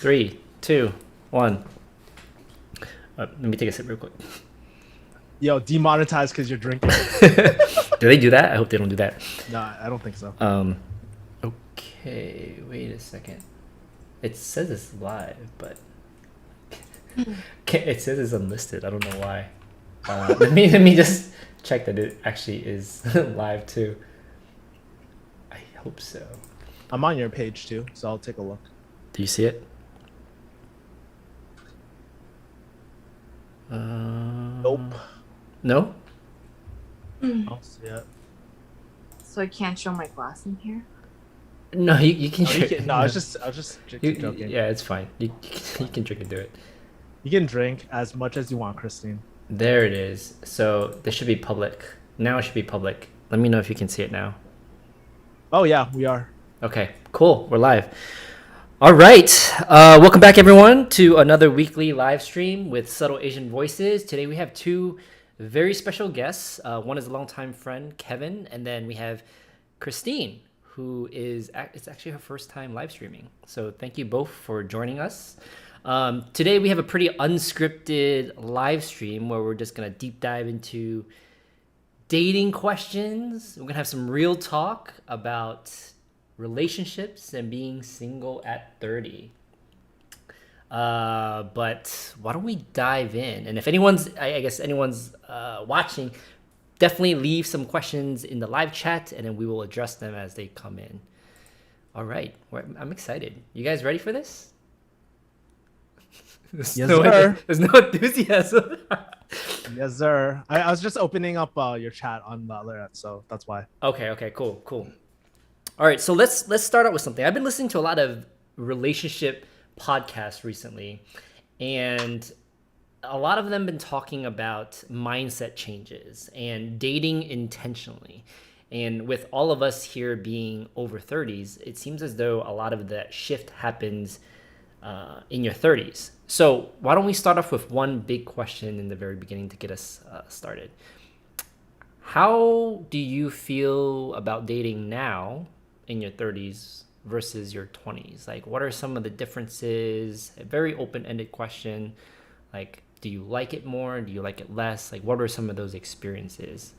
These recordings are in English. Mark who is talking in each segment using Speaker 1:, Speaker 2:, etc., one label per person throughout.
Speaker 1: Three, two, one. Let me take a sip real quick.
Speaker 2: Yo, demonetized because you're drinking.
Speaker 1: Do they do that? I hope they don't do that.
Speaker 2: No, I don't think so.
Speaker 1: Okay, wait a second. It says it's live, but it says it's unlisted. I don't know why. Let me just check that it actually is live too. I hope so.
Speaker 2: I'm on your page too, so I'll take a look.
Speaker 1: Do you see it?
Speaker 2: Nope.
Speaker 1: No?
Speaker 2: I don't see it.
Speaker 3: So I can't show my glass in here?
Speaker 1: No, you can
Speaker 2: No,
Speaker 1: drink.
Speaker 2: no, I was just joking.
Speaker 1: Yeah, it's fine. You can drink and do it.
Speaker 2: You can drink as much as you want, Christine.
Speaker 1: There it is. So this should be public. Now it should be public. Let me know if you can see it now.
Speaker 2: Oh yeah, we are.
Speaker 1: Okay, cool. We're live. All right. Welcome back, everyone, to another weekly live stream with Subtle Asian Voices. Today we have two very special guests. One is a longtime friend, Kevin, and then we have Christine, who it's actually her first time live streaming. So thank you both for joining us. Today we have a pretty unscripted live stream where we're just gonna deep dive into dating questions. We're gonna have some real talk about relationships and being single at 30. But why don't we dive in? And if I guess anyone's watching, definitely leave some questions in the live chat, and then we will address them as they come in. All right, I'm excited. You guys ready for this?
Speaker 2: Yes, sir.
Speaker 1: There's no enthusiasm.
Speaker 2: Yes, sir. I was just opening up your chat on the other end, so that's why.
Speaker 1: Okay, cool. All right, so let's start out with something. I've been listening to a lot of relationship podcasts recently, and a lot of them been talking about mindset changes and dating intentionally. And with all of us here being over 30s, it seems as though a lot of that shift happens in your 30s. So why don't we start off with one big question in the very beginning to get us started. How do you feel about dating now in your 30s versus your 20s? Like, what are some of the differences? A very open-ended question. Like, do you like it more? Do you like it less? Like, what are some of those experiences?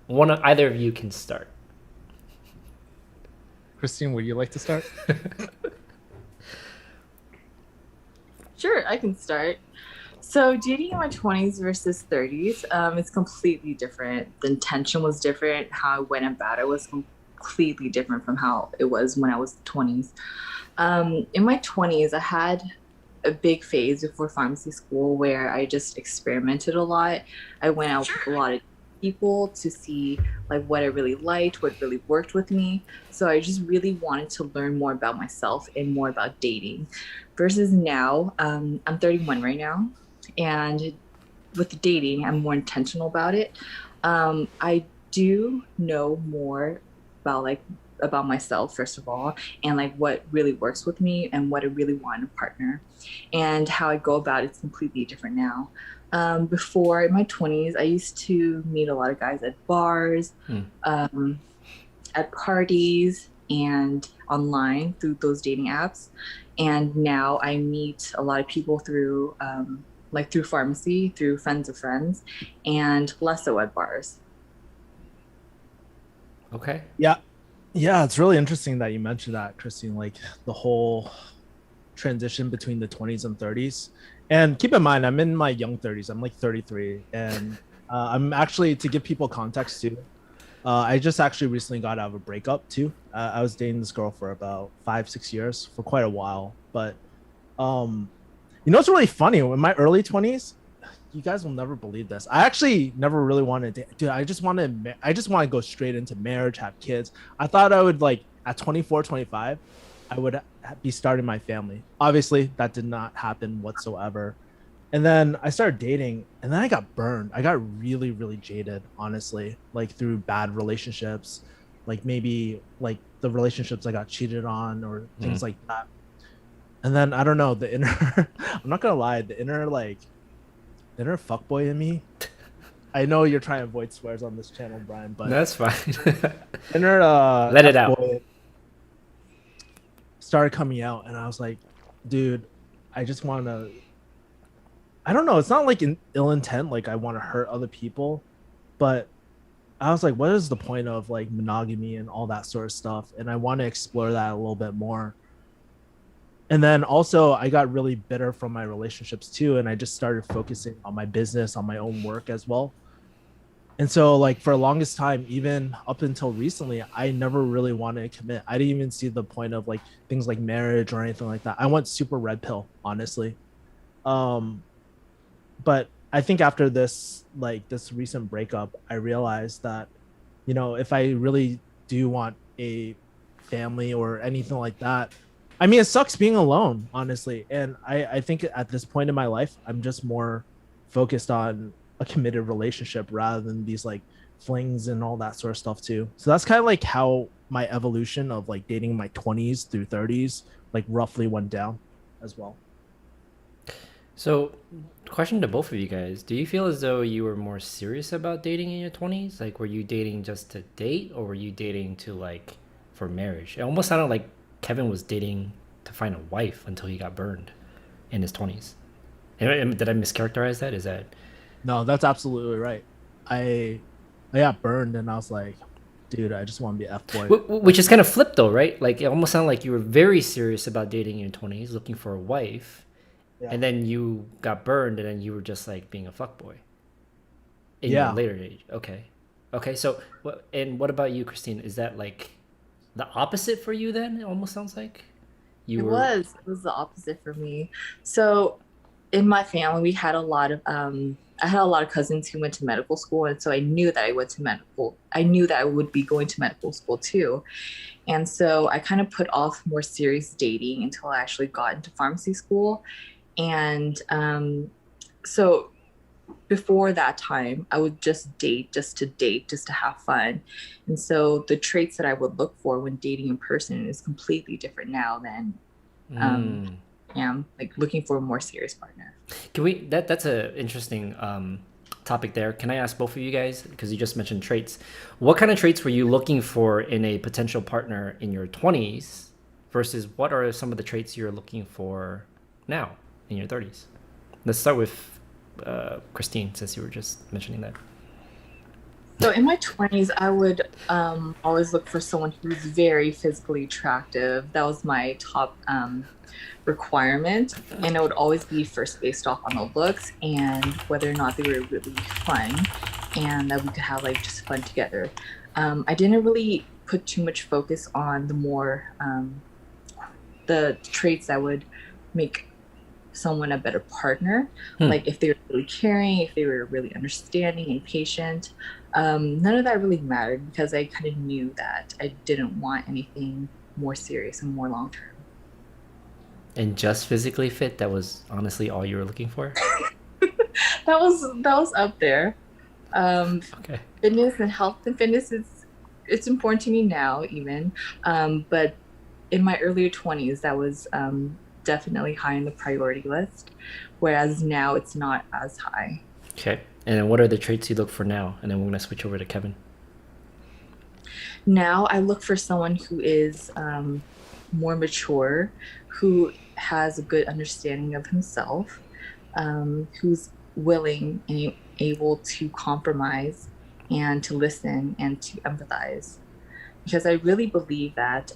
Speaker 1: Either of you can start.
Speaker 2: Christine, would you like to start?
Speaker 3: Sure, I can start. So dating in my 20s versus 30s, it's completely different. The intention was different. How I went about it was completely different from how it was when I was 20s. In my 20s, I had a big phase before pharmacy school where I just experimented a lot. I went out with a lot of people to see like what I really liked, what really worked with me. So I just really wanted to learn more about myself and more about dating. Versus now, I'm 31 right now, and with dating, I'm more intentional about it. I do know more about myself, first of all, and like what really works with me and what I really want in a partner, and how I go about it's completely different now. Before in my 20s, I used to meet a lot of guys at bars, at parties, and online through those dating apps. And now I meet a lot of people through through pharmacy, through friends of friends, and less so at bars.
Speaker 1: Okay.
Speaker 2: Yeah, it's really interesting that you mentioned that, Christine. Like the whole transition between the 20s and 30s. And keep in mind, I'm in my young 30s. I'm like 33, and I'm actually, to give people context too, I just actually recently got out of a breakup too. I was dating this girl for about 5-6 years, for quite a while. But it's really funny. In my early 20s, you guys will never believe this. I actually never really wanted to, dude. I just want to go straight into marriage, have kids. I thought I would, like, at 24, 25, I would be starting my family. Obviously, that did not happen whatsoever. And then I started dating, and then I got burned. I got really, really jaded, honestly, like through bad relationships, like maybe like the relationships I got cheated on or things like that. And then I don't know, the inner, I'm not gonna lie, the inner fuckboy in me. I know you're trying to avoid swears on this channel, Brian, but
Speaker 1: That's fine.
Speaker 2: inner
Speaker 1: Let it out.
Speaker 2: started coming out, and I was like, dude, I just want to. I don't know. It's not like an ill intent, like I want to hurt other people, but I was like, what is the point of like monogamy and all that sort of stuff? And I want to explore that a little bit more. And then also, I got really bitter from my relationships too, and I just started focusing on my business, on my own work as well. And so, like for the longest time, even up until recently, I never really wanted to commit. I didn't even see the point of like things like marriage or anything like that. I went super red pill, honestly. Um, but I think after this, like this recent breakup, I realized that, if I really do want a family or anything like that, I mean, it sucks being alone, honestly. And I think at this point in my life, I'm just more focused on a committed relationship rather than these like flings and all that sort of stuff too. So that's kind of like how my evolution of like dating my 20s through 30s like roughly went down as well.
Speaker 1: So, question to both of you guys: do you feel as though you were more serious about dating in your 20s? Like, were you dating just to date, or were you dating to like for marriage? It almost sounded like Kevin was dating to find a wife until he got burned in his 20s. Did I mischaracterize that? Is that
Speaker 2: No, that's absolutely right. I I got burned and I was like, dude, I just want to be F boy.
Speaker 1: which is kind of flipped though, right? Like it almost sounded like you were very serious about dating in your 20s, looking for a wife,
Speaker 2: Yeah.
Speaker 1: and then you got burned, and then you were just like being a fuckboy in your
Speaker 2: Yeah.
Speaker 1: later age. Okay, okay. So what about you, Christine? Is that like the opposite for you then? It almost sounds like you were.
Speaker 3: It was the opposite for me. So in my family, we had a lot of I had a lot of cousins who went to medical school, and so I knew that I knew that I would be going to medical school too. And so I kind of put off more serious dating until I actually got into pharmacy school. And so before that time, I would just date just to have fun. And so the traits that I would look for when dating in person is completely different now than um,
Speaker 1: Mm.
Speaker 3: am like looking for a more serious partner.
Speaker 1: Can we? That's a interesting topic there. Can I ask both of you guys, because you just mentioned traits? What kind of traits were you looking for in a potential partner in your 20s versus what are some of the traits you're looking for now in your 30s? Let's start with Christine, since you were just mentioning that.
Speaker 3: So in my 20s, I would always look for someone who's very physically attractive. That was my top requirement. And it would always be first based off on the looks and whether or not they were really fun and that we could have like just fun together. I didn't really put too much focus on the traits that would make someone a better partner. Like if they were really caring, if they were really understanding and patient. None of that really mattered because I kind of knew that I didn't want anything more serious and more long term.
Speaker 1: And just physically fit, that was honestly all you were looking for?
Speaker 3: That was up there. Um,
Speaker 1: Okay.
Speaker 3: Fitness and health and fitness is it's important to me now even. But in my earlier 20s, that was definitely high on the priority list, whereas now it's not as high.
Speaker 1: Okay. And then what are the traits you look for now? And then we're going to switch over to Kevin.
Speaker 3: Now I look for someone who is more mature, who has a good understanding of himself, who's willing and able to compromise and to listen and to empathize. Because I really believe that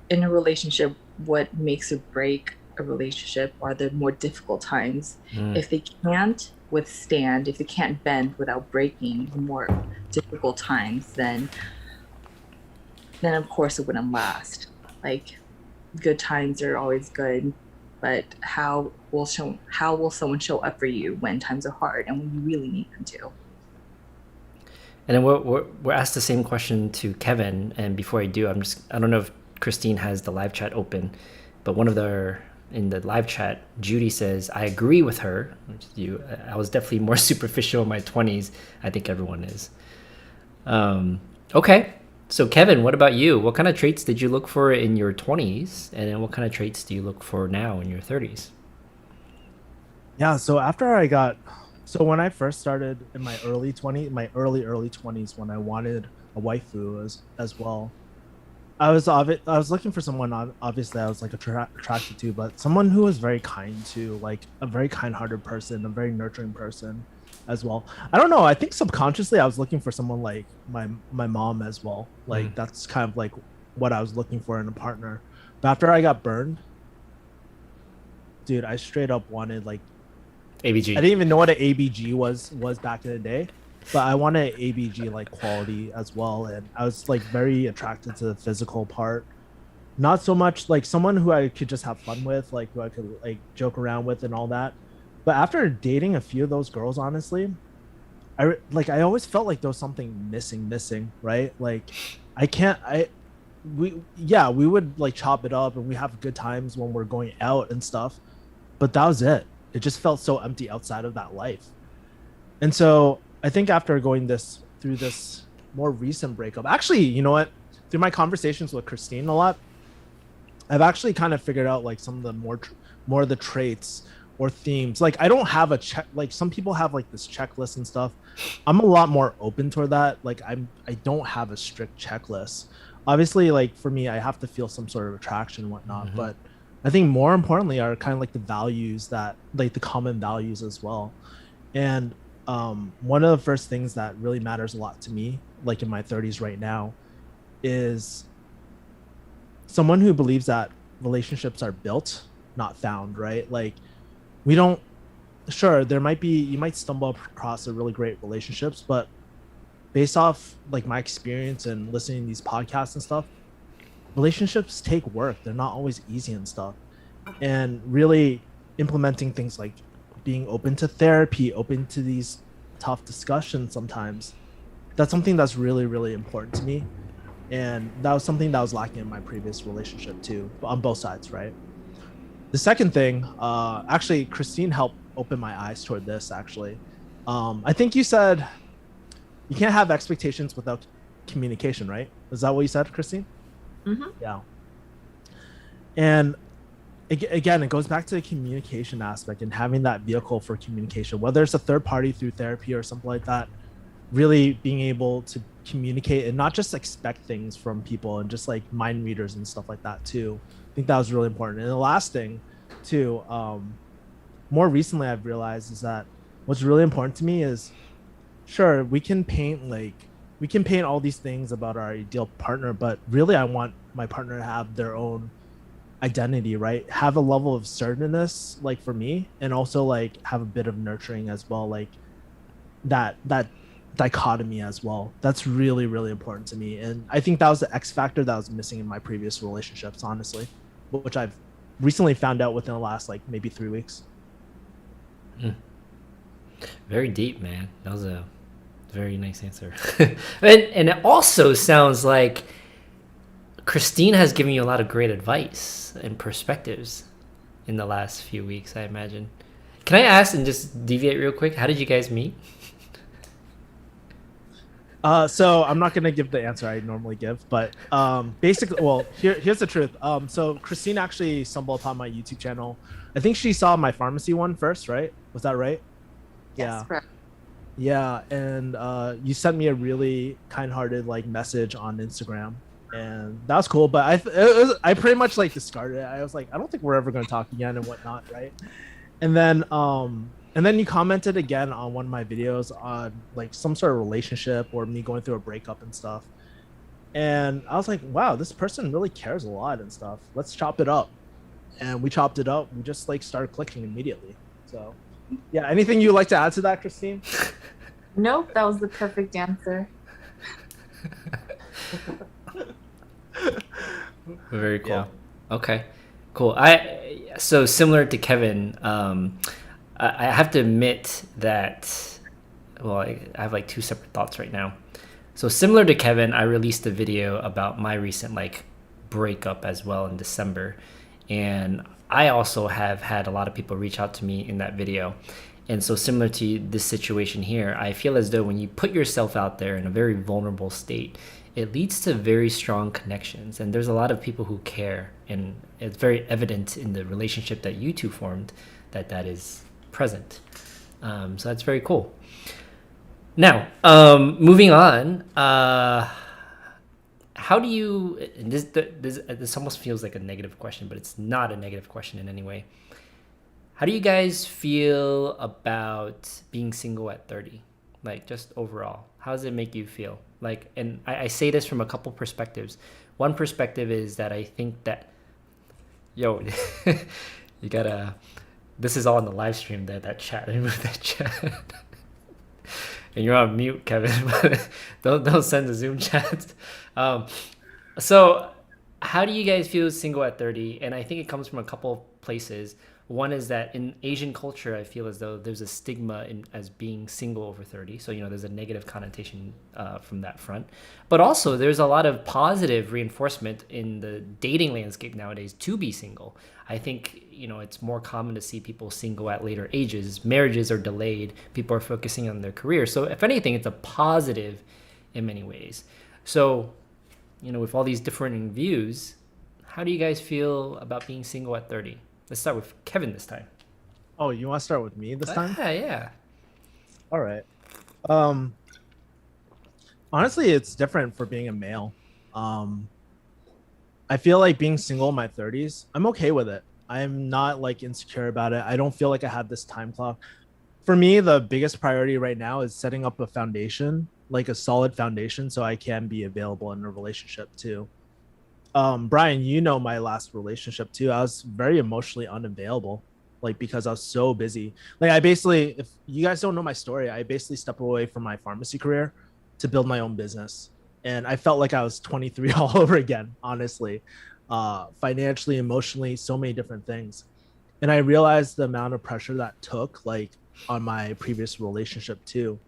Speaker 3: in a relationship, what makes or break a relationship are the more difficult times. If they can't withstand, if they can't bend without breaking the more difficult times, then of course it wouldn't last. Like good times are always good, but how will someone show up for you when times are hard and when you really need them to?
Speaker 1: And then we're asked the same question to Kevin. And before I do, I don't know if Christine has the live chat open, but in the live chat, Judy says, I agree with her. Which is you. I was definitely more superficial in my 20s. I think everyone is. Okay. So Kevin, what about you? What kind of traits did you look for in your 20s? And then what kind of traits do you look for now in your 30s?
Speaker 2: Yeah, so when I first started in my early 20s, my early 20s when I wanted a waifu as well. I was looking for someone obviously I was like attracted to, but someone who was very kind to, like a very kind-hearted person, a very nurturing person as well. I don't know. I think subconsciously I was looking for someone like my mom as well. Like that's kind of like what I was looking for in a partner. But after I got burned, dude, I straight up wanted like
Speaker 1: ABG.
Speaker 2: I didn't even know what an ABG was back in the day, but I wanted ABG like quality as well, and I was like very attracted to the physical part. Not so much like someone who I could just have fun with, like who I could like joke around with and all that. But after dating a few of those girls, honestly, I always felt like there was something missing, right? Like I can't I we yeah, we would like chop it up and we have good times when we're going out and stuff, but that was it. It just felt so empty outside of that life. And so I think after going this through this more recent breakup, actually, you know what? Through my conversations with Christine a lot, I've actually kind of figured out like some of the more of the traits or themes. Like I don't have a check, like some people have like this checklist and stuff. I'm a lot more open toward that. Like I don't have a strict checklist. Obviously, like for me, I have to feel some sort of attraction and whatnot. But I think more importantly are kind of like the values that like the common values as well. And one of the first things that really matters a lot to me, like in my 30s right now, is someone who believes that relationships are built, not found, right? Like we don't, sure, there might be, you might stumble across a really great relationships, but based off like my experience and listening to these podcasts and stuff, relationships take work. They're not always easy and stuff. And really implementing things like being open to therapy, open to these tough discussions sometimes, that's something that's really, really important to me. And that was something that was lacking in my previous relationship too, on both sides, right? The second thing, actually, Christine helped open my eyes toward this, actually. I think you said you can't have expectations without communication, right? Is that what you said, Christine?
Speaker 3: Mm-hmm.
Speaker 2: Yeah. And again, it goes back to the communication aspect and having that vehicle for communication, whether it's a third party through therapy or something like that, really being able to communicate and not just expect things from people and just like mind readers and stuff like that too. I think that was really important. And the last thing too, more recently I've realized is that what's really important to me is, sure, we can paint all these things about our ideal partner, but really I want my partner to have their own identity, right? Have a level of assertiveness, like for me, and also like have a bit of nurturing as well, like that dichotomy as well. That's really, really important to me. And I think that was the X factor that was missing in my previous relationships, honestly, which I've recently found out within the last like maybe 3 weeks.
Speaker 1: Very deep, man. That was a very nice answer. And it also sounds like Christine has given you a lot of great advice and perspectives in the last few weeks, I imagine. Can I ask and just deviate real quick? How did you guys meet?
Speaker 2: So I'm not gonna give the answer I normally give, but basically, well, here's the truth. So Christine actually stumbled upon my YouTube channel. I think she saw my pharmacy one first, right? Was that right?
Speaker 3: Yes, correct.
Speaker 2: Yeah, and you sent me a really kind-hearted like message on Instagram, and that was cool. But I pretty much like discarded it. I was like, I don't think we're ever gonna talk again and whatnot, right? And then you commented again on one of my videos on like some sort of relationship or me going through a breakup and stuff. And I was like, wow, this person really cares a lot and stuff. Let's chop it up. And we chopped it up. We just like started clicking immediately. So yeah, anything you'd like to add to that, Christine?
Speaker 3: Nope, that was the perfect answer.
Speaker 1: Very cool.
Speaker 2: Yeah.
Speaker 1: Okay, cool. So similar to Kevin, I have to admit that, well, I have like two separate thoughts right now. So similar to Kevin, I released a video about my recent like breakup as well in December. And I also have had a lot of people reach out to me in that video. And so similar to this situation here, I feel as though when you put yourself out there in a very vulnerable state, it leads to very strong connections. And there's a lot of people who care. And it's very evident in the relationship that you two formed that is present. So that's very cool. Now, moving on, how do you, and this almost feels like a negative question, but it's not a negative question in any way. How do you guys feel about being single at 30? Like, just overall, how does it make you feel? Like, and I say this from a couple perspectives. One perspective is that I think that, yo, you gotta, this is all in the live stream, that chat, remove that chat. And you're on mute, Kevin. don't send the Zoom chat. So how do you guys feel single at 30? And I think it comes from a couple places. One is that in Asian culture, I feel as though there's a stigma as being single over 30. So, there's a negative connotation from that front. But also, there's a lot of positive reinforcement in the dating landscape nowadays to be single. I think, it's more common to see people single at later ages. Marriages are delayed. People are focusing on their career. So, if anything, it's a positive in many ways. So, with all these different views, how do you guys feel about being single at 30? Let's start with Kevin this time.
Speaker 2: Oh, you want to start with me this time?
Speaker 1: Yeah.
Speaker 2: All right. Honestly, it's different for being a male. I feel like being single in my 30s, I'm okay with it. I'm not like insecure about it. I don't feel like I have this time clock. For me, the biggest priority right now is setting up a foundation, like a solid foundation, so I can be available in a relationship too. Brian, my last relationship too. I was very emotionally unavailable, like because I was so busy. Like if you guys don't know my story, I basically stepped away from my pharmacy career to build my own business. And I felt like I was 23 all over again, honestly, financially, emotionally, so many different things. And I realized the amount of pressure that took like on my previous relationship too.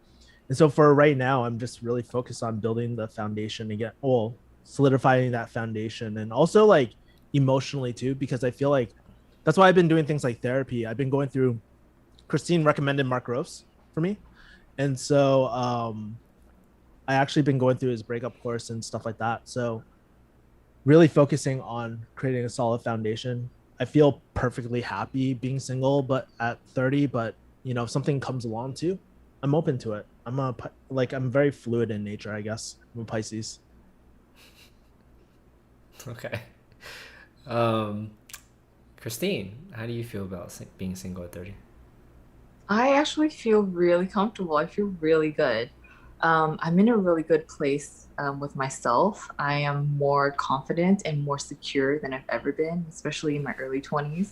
Speaker 2: And so for right now, I'm just really focused on building the foundation again. Well, solidifying that foundation and also like emotionally too, because I feel like that's why I've been doing things like therapy. I've been going through, Christine recommended Mark Gross for me. And so I actually been going through his breakup course and stuff like that. So really focusing on creating a solid foundation. I feel perfectly happy being single, but at 30, but if something comes along too, I'm open to it. I'm very fluid in nature, I guess. I'm a Pisces.
Speaker 1: Okay. Christine, how do you feel about being single at 30?
Speaker 3: I actually feel really comfortable. I feel really good. I'm in a really good place with myself. I am more confident and more secure than I've ever been, especially in my early 20s.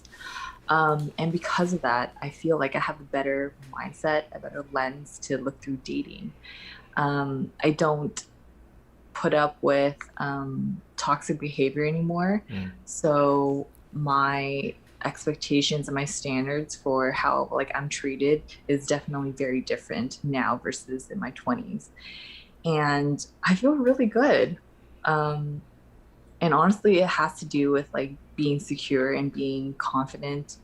Speaker 3: And because of that, I feel like I have a better mindset, a better lens to look through dating. I don't put up with toxic behavior anymore. So my expectations and my standards for how like I'm treated is definitely very different now versus in my 20s. And I feel really good. And honestly, it has to do with like being secure and being confident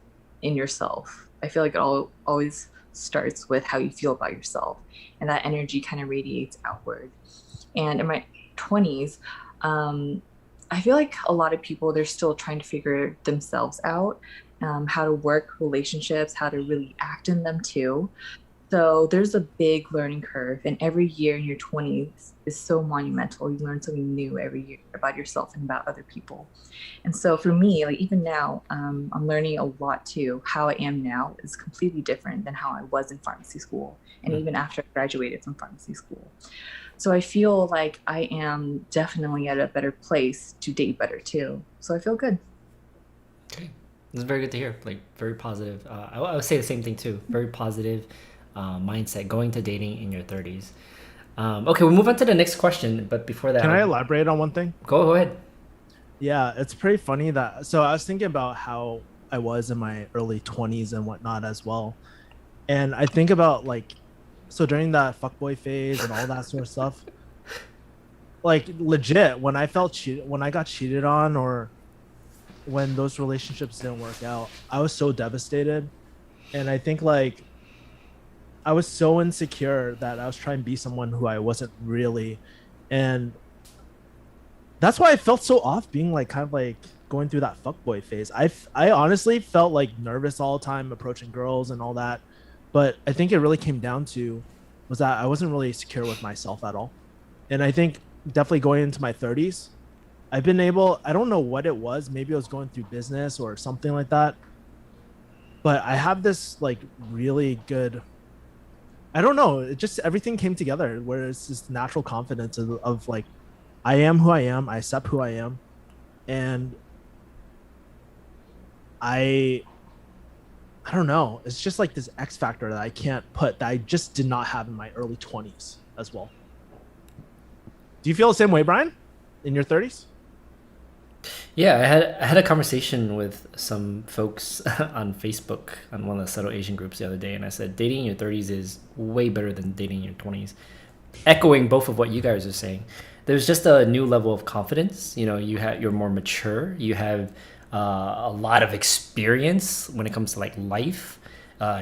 Speaker 3: in yourself. I feel like it always starts with how you feel about yourself, and that energy kind of radiates outward. And in my 20s, I feel like a lot of people, they're still trying to figure themselves out, how to work relationships, how to really act in them too. So there's a big learning curve, and every year in your 20s is so monumental. You learn something new every year about yourself and about other people. And so for me, like even now, I'm learning a lot too. How I am now is completely different than how I was in pharmacy school, and even after I graduated from pharmacy school. So I feel like I am definitely at a better place to date better too. So I feel good.
Speaker 1: Okay, this is very good to hear. Like very positive. I would say the same thing too. Very positive mindset going to dating in your 30s. Okay, we'll move on to the next question. But before that,
Speaker 2: can I elaborate on one thing?
Speaker 1: Go ahead.
Speaker 2: Yeah, it's pretty funny that. So I was thinking about how I was in my early 20s and whatnot as well, and I think about like. So during that fuckboy phase and all that sort of stuff, like legit, when I got cheated on, or when those relationships didn't work out, I was so devastated. And I think like I was so insecure that I was trying to be someone who I wasn't really. And that's why I felt so off being like kind of like going through that fuckboy phase. I honestly felt like nervous all the time approaching girls and all that. But I think it really came down to was that I wasn't really secure with myself at all. And I think definitely going into my 30s, I've been able, I don't know what it was, maybe I was going through business or something like that, but I have this like really good, I don't know, it just everything came together where it's this natural confidence of like I am who I am, I accept who I am, and I I don't know, it's just like this X factor that I can't put, that I just did not have in my early 20s as well. Do you feel the same way, Brian, in your 30s?
Speaker 1: Yeah, I had a conversation with some folks on Facebook on one of the subtle Asian groups the other day, and I said dating in your 30s is way better than dating in your 20s. Echoing both of what you guys are saying, there's just a new level of confidence. You know, you're more mature. You have a lot of experience when it comes to like life.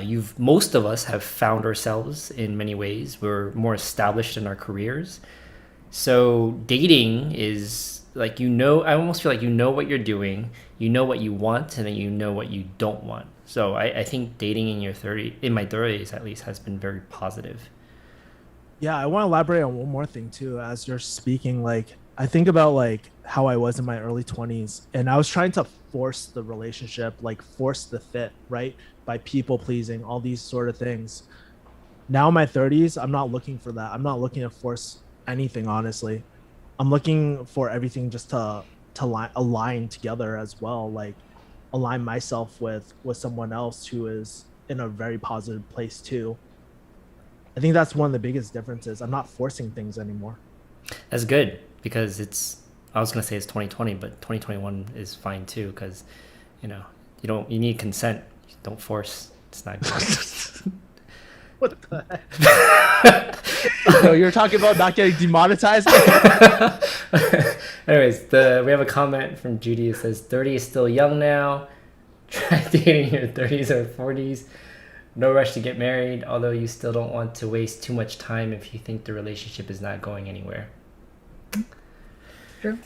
Speaker 1: You've most of us have found ourselves in many ways. We're more established in our careers. So dating is like, I almost feel like you know what you're doing, you know what you want, and then you know what you don't want. So I think dating in my 30s at least, has been very positive.
Speaker 2: Yeah, I want to elaborate on one more thing too. As you're speaking, like I think about like how I was in my early 20s, and I was trying to force the relationship, like force the fit, right? By people pleasing, all these sort of things. Now in my 30s, I'm not looking for that. I'm not looking to force anything, honestly. I'm looking for everything just to align together as well, like align myself with someone else who is in a very positive place too. I think that's one of the biggest differences. I'm not forcing things anymore.
Speaker 1: That's good because I was gonna say it's 2020, but 2021 is fine too because, you know, you need consent. Don't force. It's not good.
Speaker 2: What the heck? No, you're talking about not getting demonetized.
Speaker 1: Anyways, we have a comment from Judy. It says 30 is still young now. Try dating in your 30s or 40s. No rush to get married, although you still don't want to waste too much time if you think the relationship is not going anywhere.
Speaker 3: True.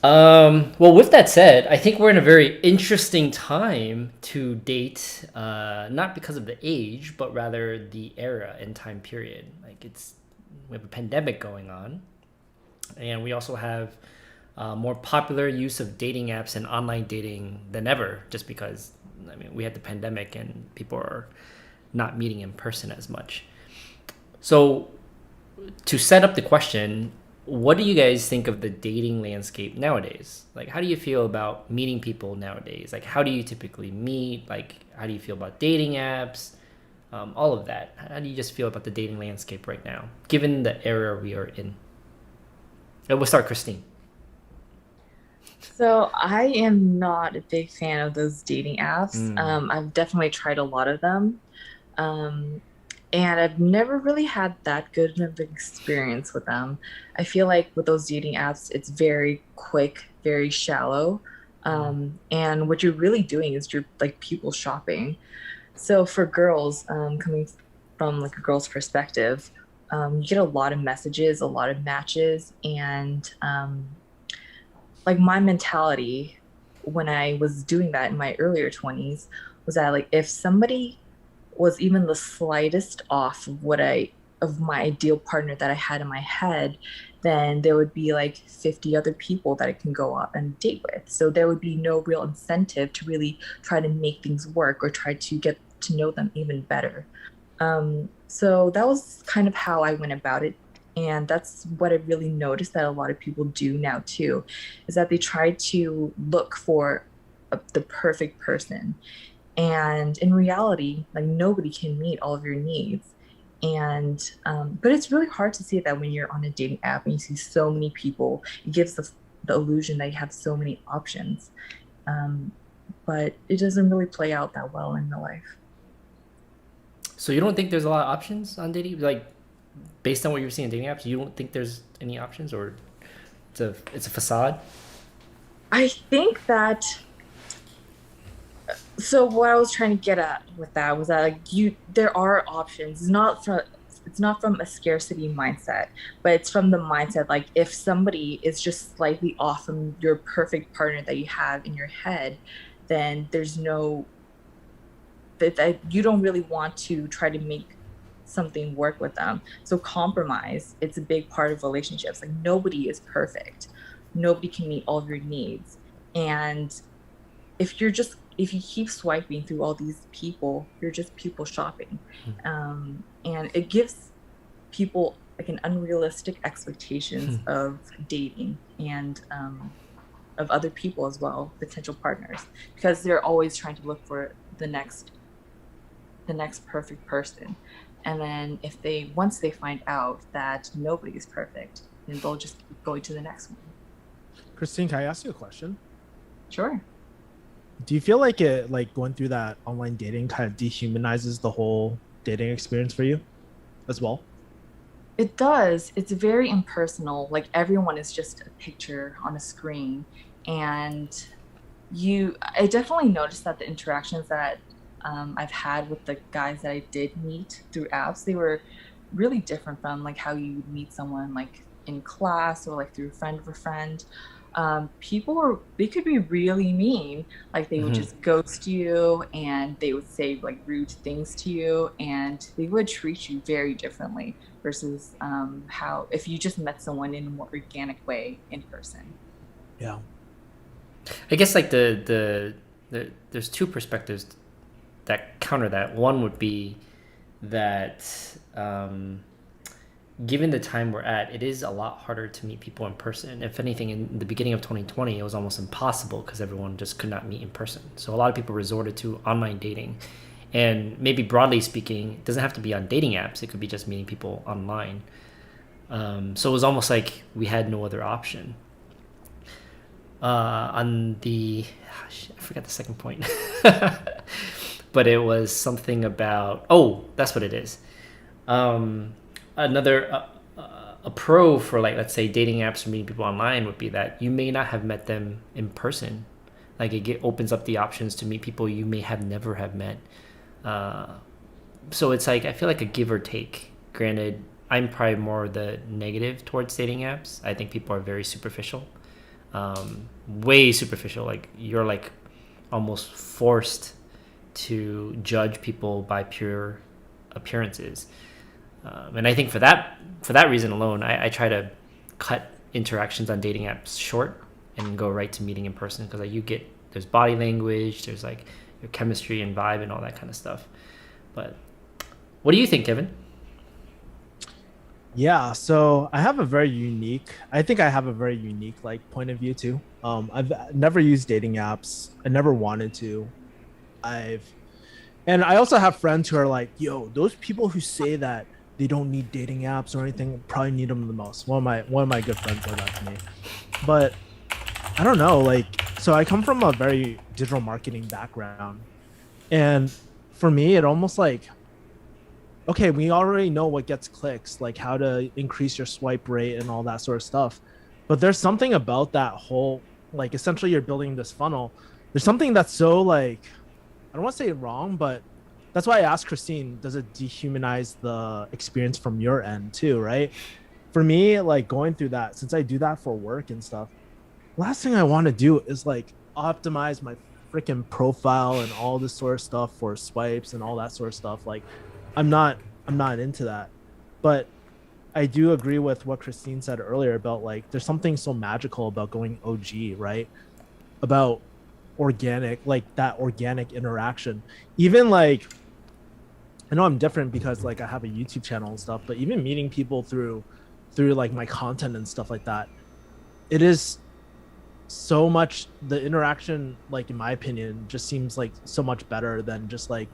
Speaker 1: Well, with that said, I think we're in a very interesting time to date, not because of the age, but rather the era and time period. Like we have a pandemic going on, and we also have more popular use of dating apps and online dating than ever, just because, I mean, we had the pandemic and people are not meeting in person as much. So to set up the question, what do you guys think of the dating landscape nowadays? Like, how do you feel about meeting people nowadays? Like, how do you typically meet? Like, how do you feel about dating apps? All of that. How do you just feel about the dating landscape right now, given the era we are in? And we'll start, Christine.
Speaker 3: So I am not a big fan of those dating apps. I've definitely tried a lot of them. And I've never really had that good of an experience with them. I feel like with those dating apps, it's very quick, very shallow. And what you're really doing is you're like people shopping. So for girls, coming from like a girl's perspective, you get a lot of messages, a lot of matches, and like my mentality when I was doing that in my earlier 20s was that like if somebody was even the slightest off of my ideal partner that I had in my head, then there would be like 50 other people that I can go up and date with. So there would be no real incentive to really try to make things work or try to get to know them even better. So that was kind of how I went about it. And that's what I really noticed that a lot of people do now too, is that they try to look for the perfect person. And in reality, like nobody can meet all of your needs. And but it's really hard to see that when you're on a dating app and you see so many people. It gives the illusion that you have so many options, but it doesn't really play out that well in real life.
Speaker 1: So you don't think there's a lot of options on dating? Like, based on what you're seeing on dating apps, you don't think there's any options, or it's a facade?
Speaker 3: I think that. So what I was trying to get at with that was that like there are options. It's not from a scarcity mindset, but it's from the mindset like if somebody is just slightly off from your perfect partner that you have in your head, then there's no that you don't really want to try to make something work with them. So compromise, it's a big part of relationships. Like nobody is perfect. Nobody can meet all of your needs. And if you keep swiping through all these people, you're just people shopping. And it gives people like an unrealistic expectations of dating and of other people as well, potential partners, because they're always trying to look for the next perfect person. And then once they find out that nobody is perfect, then they'll just keep going to the next one.
Speaker 2: Christine, can I ask you a question?
Speaker 3: Sure.
Speaker 2: Do you feel like going through that online dating kind of dehumanizes the whole dating experience for you as well?
Speaker 3: It does. It's very impersonal. Like everyone is just a picture on a screen. And I definitely noticed that the interactions that I've had with the guys that I did meet through apps, they were really different from like how you would meet someone like in class or like through a friend of a friend. They could be really mean. Like they would just ghost you and they would say like rude things to you and they would treat you very differently versus how if you just met someone in a more organic way in person.
Speaker 2: Yeah.
Speaker 1: I guess like the there's two perspectives that counter that. One would be that given the time we're at, it is a lot harder to meet people in person. If anything, in the beginning of 2020, it was almost impossible because everyone just could not meet in person. So a lot of people resorted to online dating. And maybe broadly speaking, it doesn't have to be on dating apps. It could be just meeting people online. So it was almost like we had no other option. I forgot the second point. But it was something about, that's what it is. Another a pro for like, let's say dating apps or meeting people online would be that you may not have met them in person. Like it opens up the options to meet people you may have never have met. So it's like, I feel like a give or take. Granted, I'm probably more the negative towards dating apps. I think people are very superficial, way superficial. Like you're like almost forced to judge people by pure appearances. And I think for that reason alone, I try to cut interactions on dating apps short and go right to meeting in person, because like there's body language, there's like your chemistry and vibe and all that kind of stuff. But what do you think, Kevin?
Speaker 2: Yeah, so I have a very unique like point of view too. I've never used dating apps. I never wanted to. And I also have friends who are like, yo, those people who say that they don't need dating apps or anything probably need them the most. One of my good friends said that to me. But I don't know, like, so I come from a very digital marketing background. And for me, it almost like, okay, we already know what gets clicks, like how to increase your swipe rate and all that sort of stuff. But there's something about that whole, like, essentially you're building this funnel. There's something that's so like, I don't want to say wrong, but that's why I asked Christine, does it dehumanize the experience from your end too, right? For me, like going through that, since I do that for work and stuff, last thing I want to do is like optimize my freaking profile and all this sort of stuff for swipes and all that sort of stuff. Like I'm not into that. But I do agree with what Christine said earlier about like there's something so magical about going OG, right? About organic, like that organic interaction. Even like, I know I'm different because like I have a YouTube channel and stuff, but even meeting people through like my content and stuff like that, it is so much, the interaction, like in my opinion, just seems like so much better than just like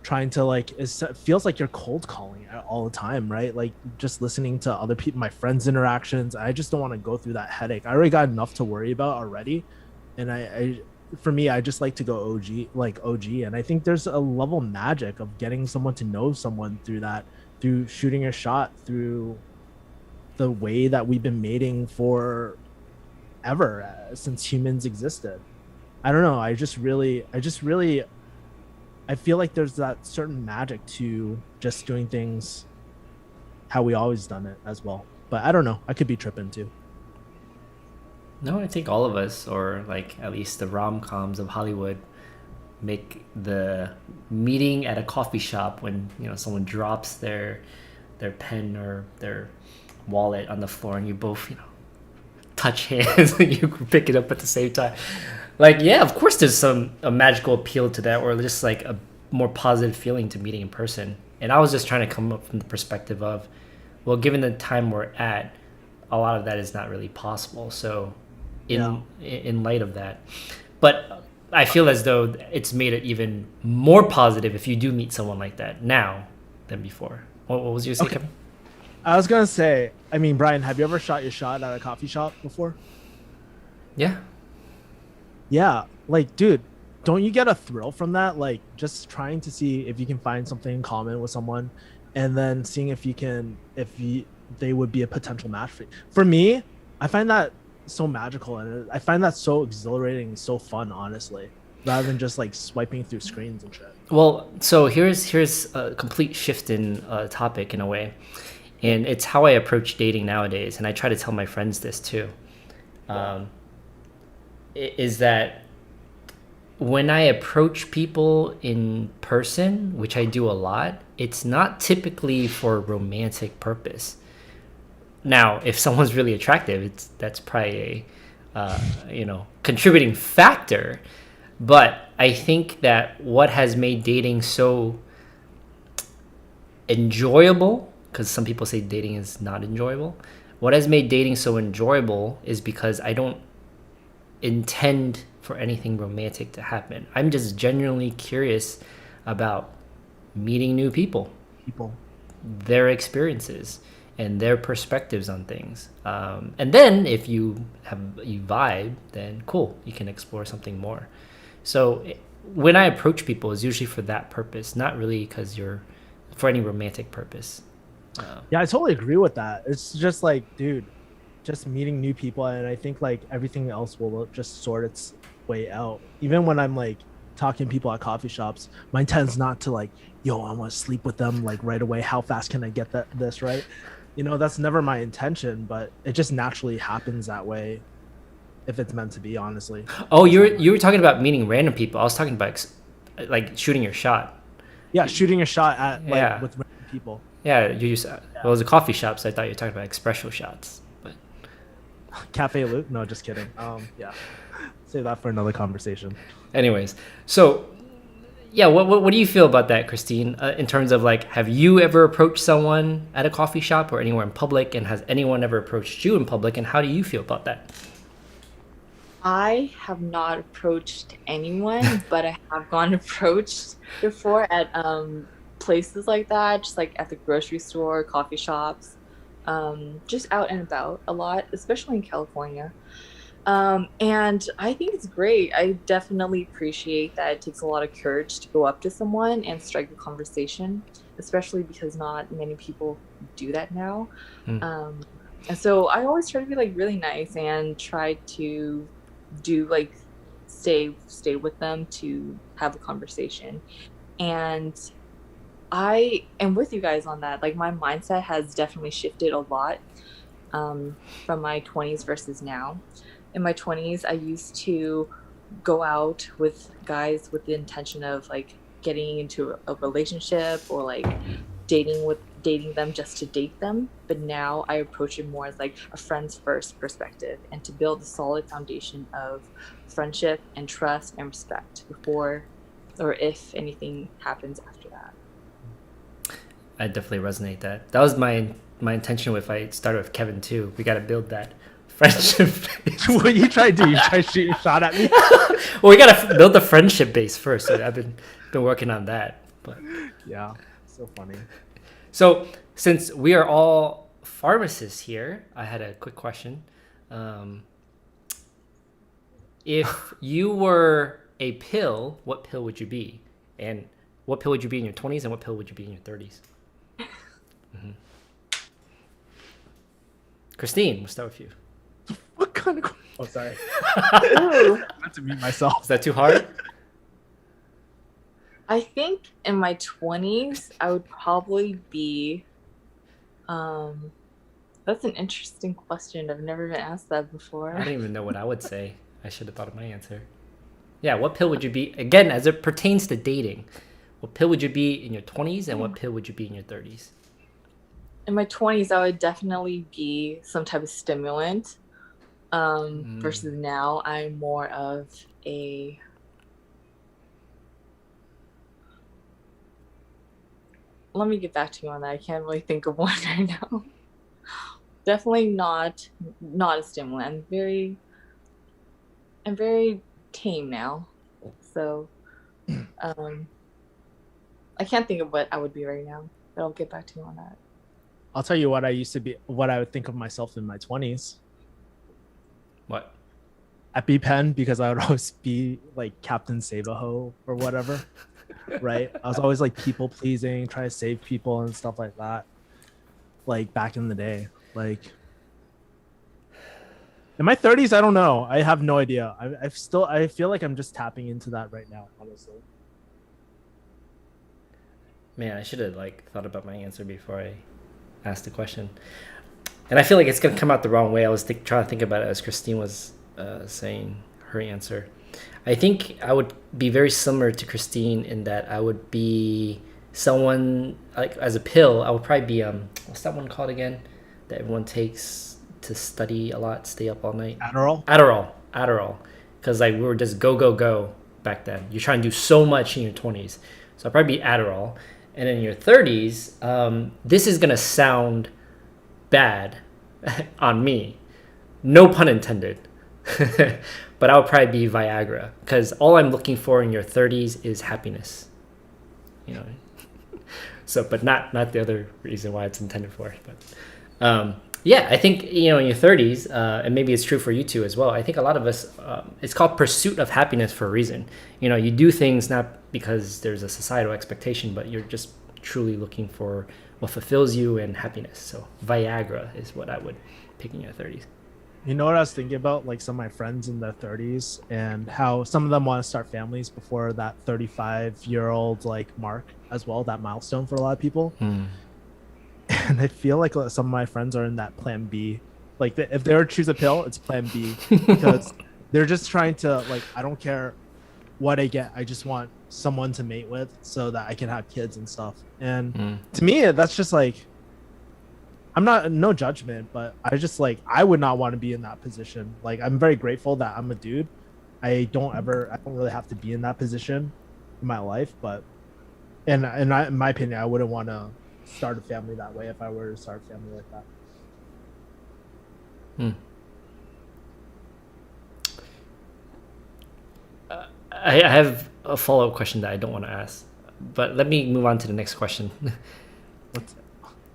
Speaker 2: trying to like, it feels like you're cold calling all the time, right? Like just listening to other people, my friends' interactions. I just don't want to go through that headache. I already got enough to worry about already. And for me, I just like to go OG. And I think there's a level of magic of getting someone to know someone through that, through shooting a shot, through the way that we've been mating for ever since humans existed. I don't know. I feel like there's that certain magic to just doing things how we always done it as well. But I don't know. I could be tripping too.
Speaker 1: No, I think all of us, or like at least the rom-coms of Hollywood, make the meeting at a coffee shop when someone drops their pen or their wallet on the floor and you both touch hands and you pick it up at the same time. Like, yeah, of course there's a magical appeal to that, or just like a more positive feeling to meeting in person. And I was just trying to come up from the perspective of, well, given the time we're at, a lot of that is not really possible. So in light of that, but I feel as though it's made it even more positive if you do meet someone like that now than before. What was your say, Kevin?
Speaker 2: I was gonna say, I mean, Brian, have you ever shot your shot at a coffee shop before?
Speaker 1: Yeah.
Speaker 2: Yeah, like, dude, don't you get a thrill from that? Like, just trying to see if you can find something in common with someone, and then seeing if they would be a potential match for you. For me, I find that so magical, and I find that so exhilarating, so fun, honestly, rather than just like swiping through screens and shit.
Speaker 1: Well, so here's a complete shift in topic in a way, and it's how I approach dating nowadays, and I try to tell my friends this too. Is that when I approach people in person, which I do a lot, it's not typically for a romantic purpose. Now, if someone's really attractive, that's probably a contributing factor. But I think that what has made dating so enjoyable, because some people say dating is not enjoyable, what has made dating so enjoyable is because I don't intend for anything romantic to happen. I'm just genuinely curious about meeting new people, their experiences, and their perspectives on things. And then if you vibe, then cool, you can explore something more. So when I approach people, it's usually for that purpose, not really because you're for any romantic purpose.
Speaker 2: Yeah, I totally agree with that. It's just like, dude, just meeting new people, and I think like everything else will just sort its way out. Even when I'm like talking to people at coffee shops, my intent's not to like, yo, I want to sleep with them like right away. How fast can I get this right? That's never my intention, but it just naturally happens that way if it's meant to be, honestly.
Speaker 1: Oh, you were talking about meeting random people. I was talking about like shooting your shot.
Speaker 2: Yeah, shooting a shot at with random people.
Speaker 1: Yeah, you used well, it was a coffee shop, so I thought you were talking about espresso shots. But
Speaker 2: Cafe Loop? No, just kidding. Yeah, save that for another conversation.
Speaker 1: Anyways, so yeah, what do you feel about that, Christine? In terms of like, have you ever approached someone at a coffee shop or anywhere in public, and has anyone ever approached you in public, and how do you feel about that?
Speaker 3: I have not approached anyone, but I have gone approached before at places like that, just like at the grocery store, coffee shops, just out and about a lot, especially in California. And I think it's great. I definitely appreciate that it takes a lot of courage to go up to someone and strike a conversation, especially because not many people do that now. And so I always try to be like really nice and try to do like stay with them to have a conversation. And I am with you guys on that. Like, my mindset has definitely shifted a lot from my 20s versus now. In my 20s, I used to go out with guys with the intention of like getting into a relationship or like dating them just to date them. But now I approach it more as like a friends first perspective, and to build a solid foundation of friendship and trust and respect before or if anything happens after that.
Speaker 1: I definitely resonate that. That was my intention if I started with Kevin too. We got to build that friendship base.
Speaker 2: What you try to do? You try to shoot your shot at me?
Speaker 1: Well, we got to build the friendship base first. So I've been working on that. But
Speaker 2: yeah, so funny.
Speaker 1: So since we are all pharmacists here, I had a quick question. If you were a pill, what pill would you be? And what pill would you be in your 20s, and what pill would you be in your 30s? Mm-hmm. Christine, we'll start with you.
Speaker 2: What kind of... Oh, sorry. I meant to mute myself.
Speaker 1: Is that too hard?
Speaker 3: I think in my 20s, I would probably be... that's an interesting question. I've never been asked that before.
Speaker 1: I don't even know what I would say. I should have thought of my answer. Yeah, what pill would you be, again, as it pertains to dating? What pill would you be in your 20s and what pill would you be in your 30s?
Speaker 3: In my 20s, I would definitely be some type of stimulant. Versus now, I'm more of a. Let me get back to you on that. I can't really think of one right now. Definitely not a stimulant. I'm very tame now. So I can't think of what I would be right now, but I'll get back to you on that.
Speaker 2: I'll tell you what I used to be, what I would think of myself in my 20s.
Speaker 1: What?
Speaker 2: EpiPen, because I would always be like Captain Save-A-Ho or whatever. Right? I was always like people pleasing, trying to save people and stuff like that. Like back in the day. Like in my 30s, I don't know. I have no idea. I feel like I'm just tapping into that right now, honestly.
Speaker 1: Man, I should have like thought about my answer before I asked the question. And I feel like it's gonna come out the wrong way. I was trying to think about it as Christine was saying her answer. I think I would be very similar to Christine in that I would be someone like as a pill. I would probably be what's that one called again that everyone takes to study a lot, stay up all night? Adderall. Because like we were just go back then. You're trying to do so much in your 20s, so I'll probably be Adderall. And in your 30s, this is gonna sound bad on me, no pun intended. But I would probably be Viagra because all I'm looking for in your 30s is happiness, you know. So, but not the other reason why it's intended for. But yeah, I think in your 30s, and maybe it's true for you too as well. I think a lot of us, it's called pursuit of happiness for a reason. You do things not because there's a societal expectation, but you're just truly looking for what fulfills you and happiness. So Viagra is what I would pick in your 30s.
Speaker 2: You know what I was thinking about? Like some of my friends in their 30s and how some of them want to start families before that 35-year-old like mark as well, that milestone for a lot of people. And I feel like some of my friends are in that plan B. Like if they were to choose a pill, it's plan B because they're just trying to like, I don't care what I get. I just want someone to mate with so that I can have kids and stuff. And to me, that's just like, I'm not, no judgment, but I just like, I would not want to be in that position. Like, I'm very grateful that I'm a dude. I don't really have to be in that position in my life, but, in my opinion, I wouldn't want to start a family that way if I were to start a family like
Speaker 1: that. I have a follow-up question that I don't want to ask, but let me move on to the next question.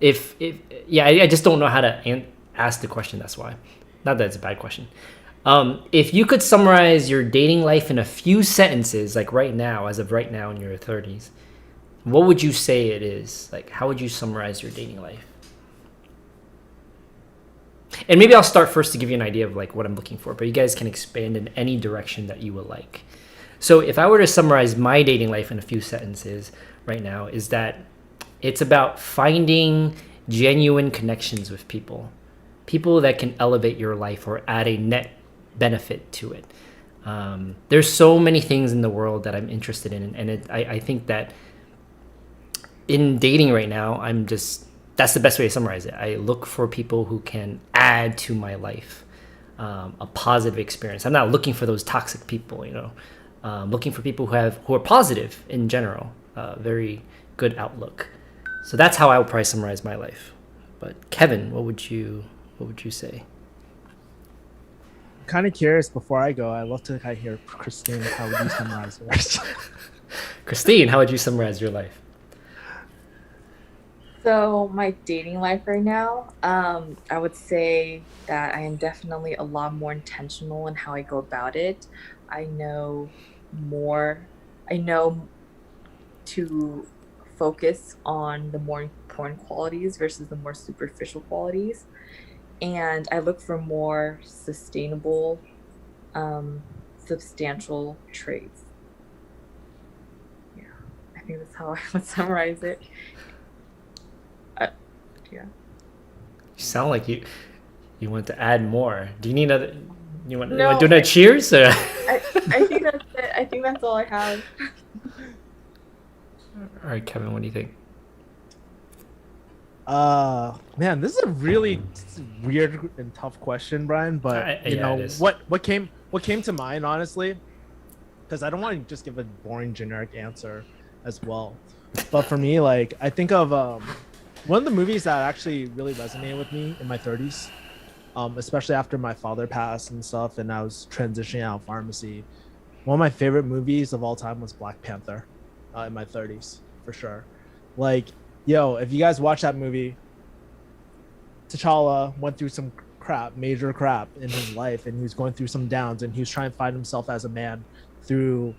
Speaker 1: I just don't know how to ask the question. That's why. Not that it's a bad question. If you could summarize your dating life in a few sentences, like right now, as of right now in your 30s, what would you say it is? Like, how would you summarize your dating life? And maybe I'll start first to give you an idea of like what I'm looking for, but you guys can expand in any direction that you would like. So if I were to summarize my dating life in a few sentences right now, is that it's about finding genuine connections with people that can elevate your life or add a net benefit to it. There's so many things in the world that I'm interested in, and I think that in dating right now, that's the best way to summarize it. I look for people who can add to my life, a positive experience. I'm not looking for those toxic people, looking for people who are positive in general, very good outlook. So that's how I would probably summarize my life. But Kevin, what would you say?
Speaker 2: I'm kind of curious before I go. I'd love to kind of hear Christine, how would you summarize yours?
Speaker 1: Christine, how would you summarize your life?
Speaker 3: So my dating life right now, I would say that I am definitely a lot more intentional in how I go about it. I know to focus on the more important qualities versus the more superficial qualities. And I look for more sustainable, substantial traits. Yeah, I think that's how I would summarize it. Yeah.
Speaker 1: You sound like you want to add more. Do you need you want to do a cheers? Or?
Speaker 3: I think that's it. I think that's all I have.
Speaker 1: All right, Kevin, what do you think?
Speaker 2: Man, this is a really weird and tough question, Brian. But you
Speaker 1: Yeah, it
Speaker 2: know
Speaker 1: is.
Speaker 2: what came to mind, honestly, because I don't want to just give a boring generic answer as well. But for me, like I think of one of the movies that actually really resonated with me in my 30s, especially after my father passed and stuff, and I was transitioning out of pharmacy. One of my favorite movies of all time was Black Panther, in my 30s for sure. Like, yo, if you guys watch that movie, T'Challa went through some crap, major crap in his life, and he was going through some downs, and he was trying to find himself as a man through,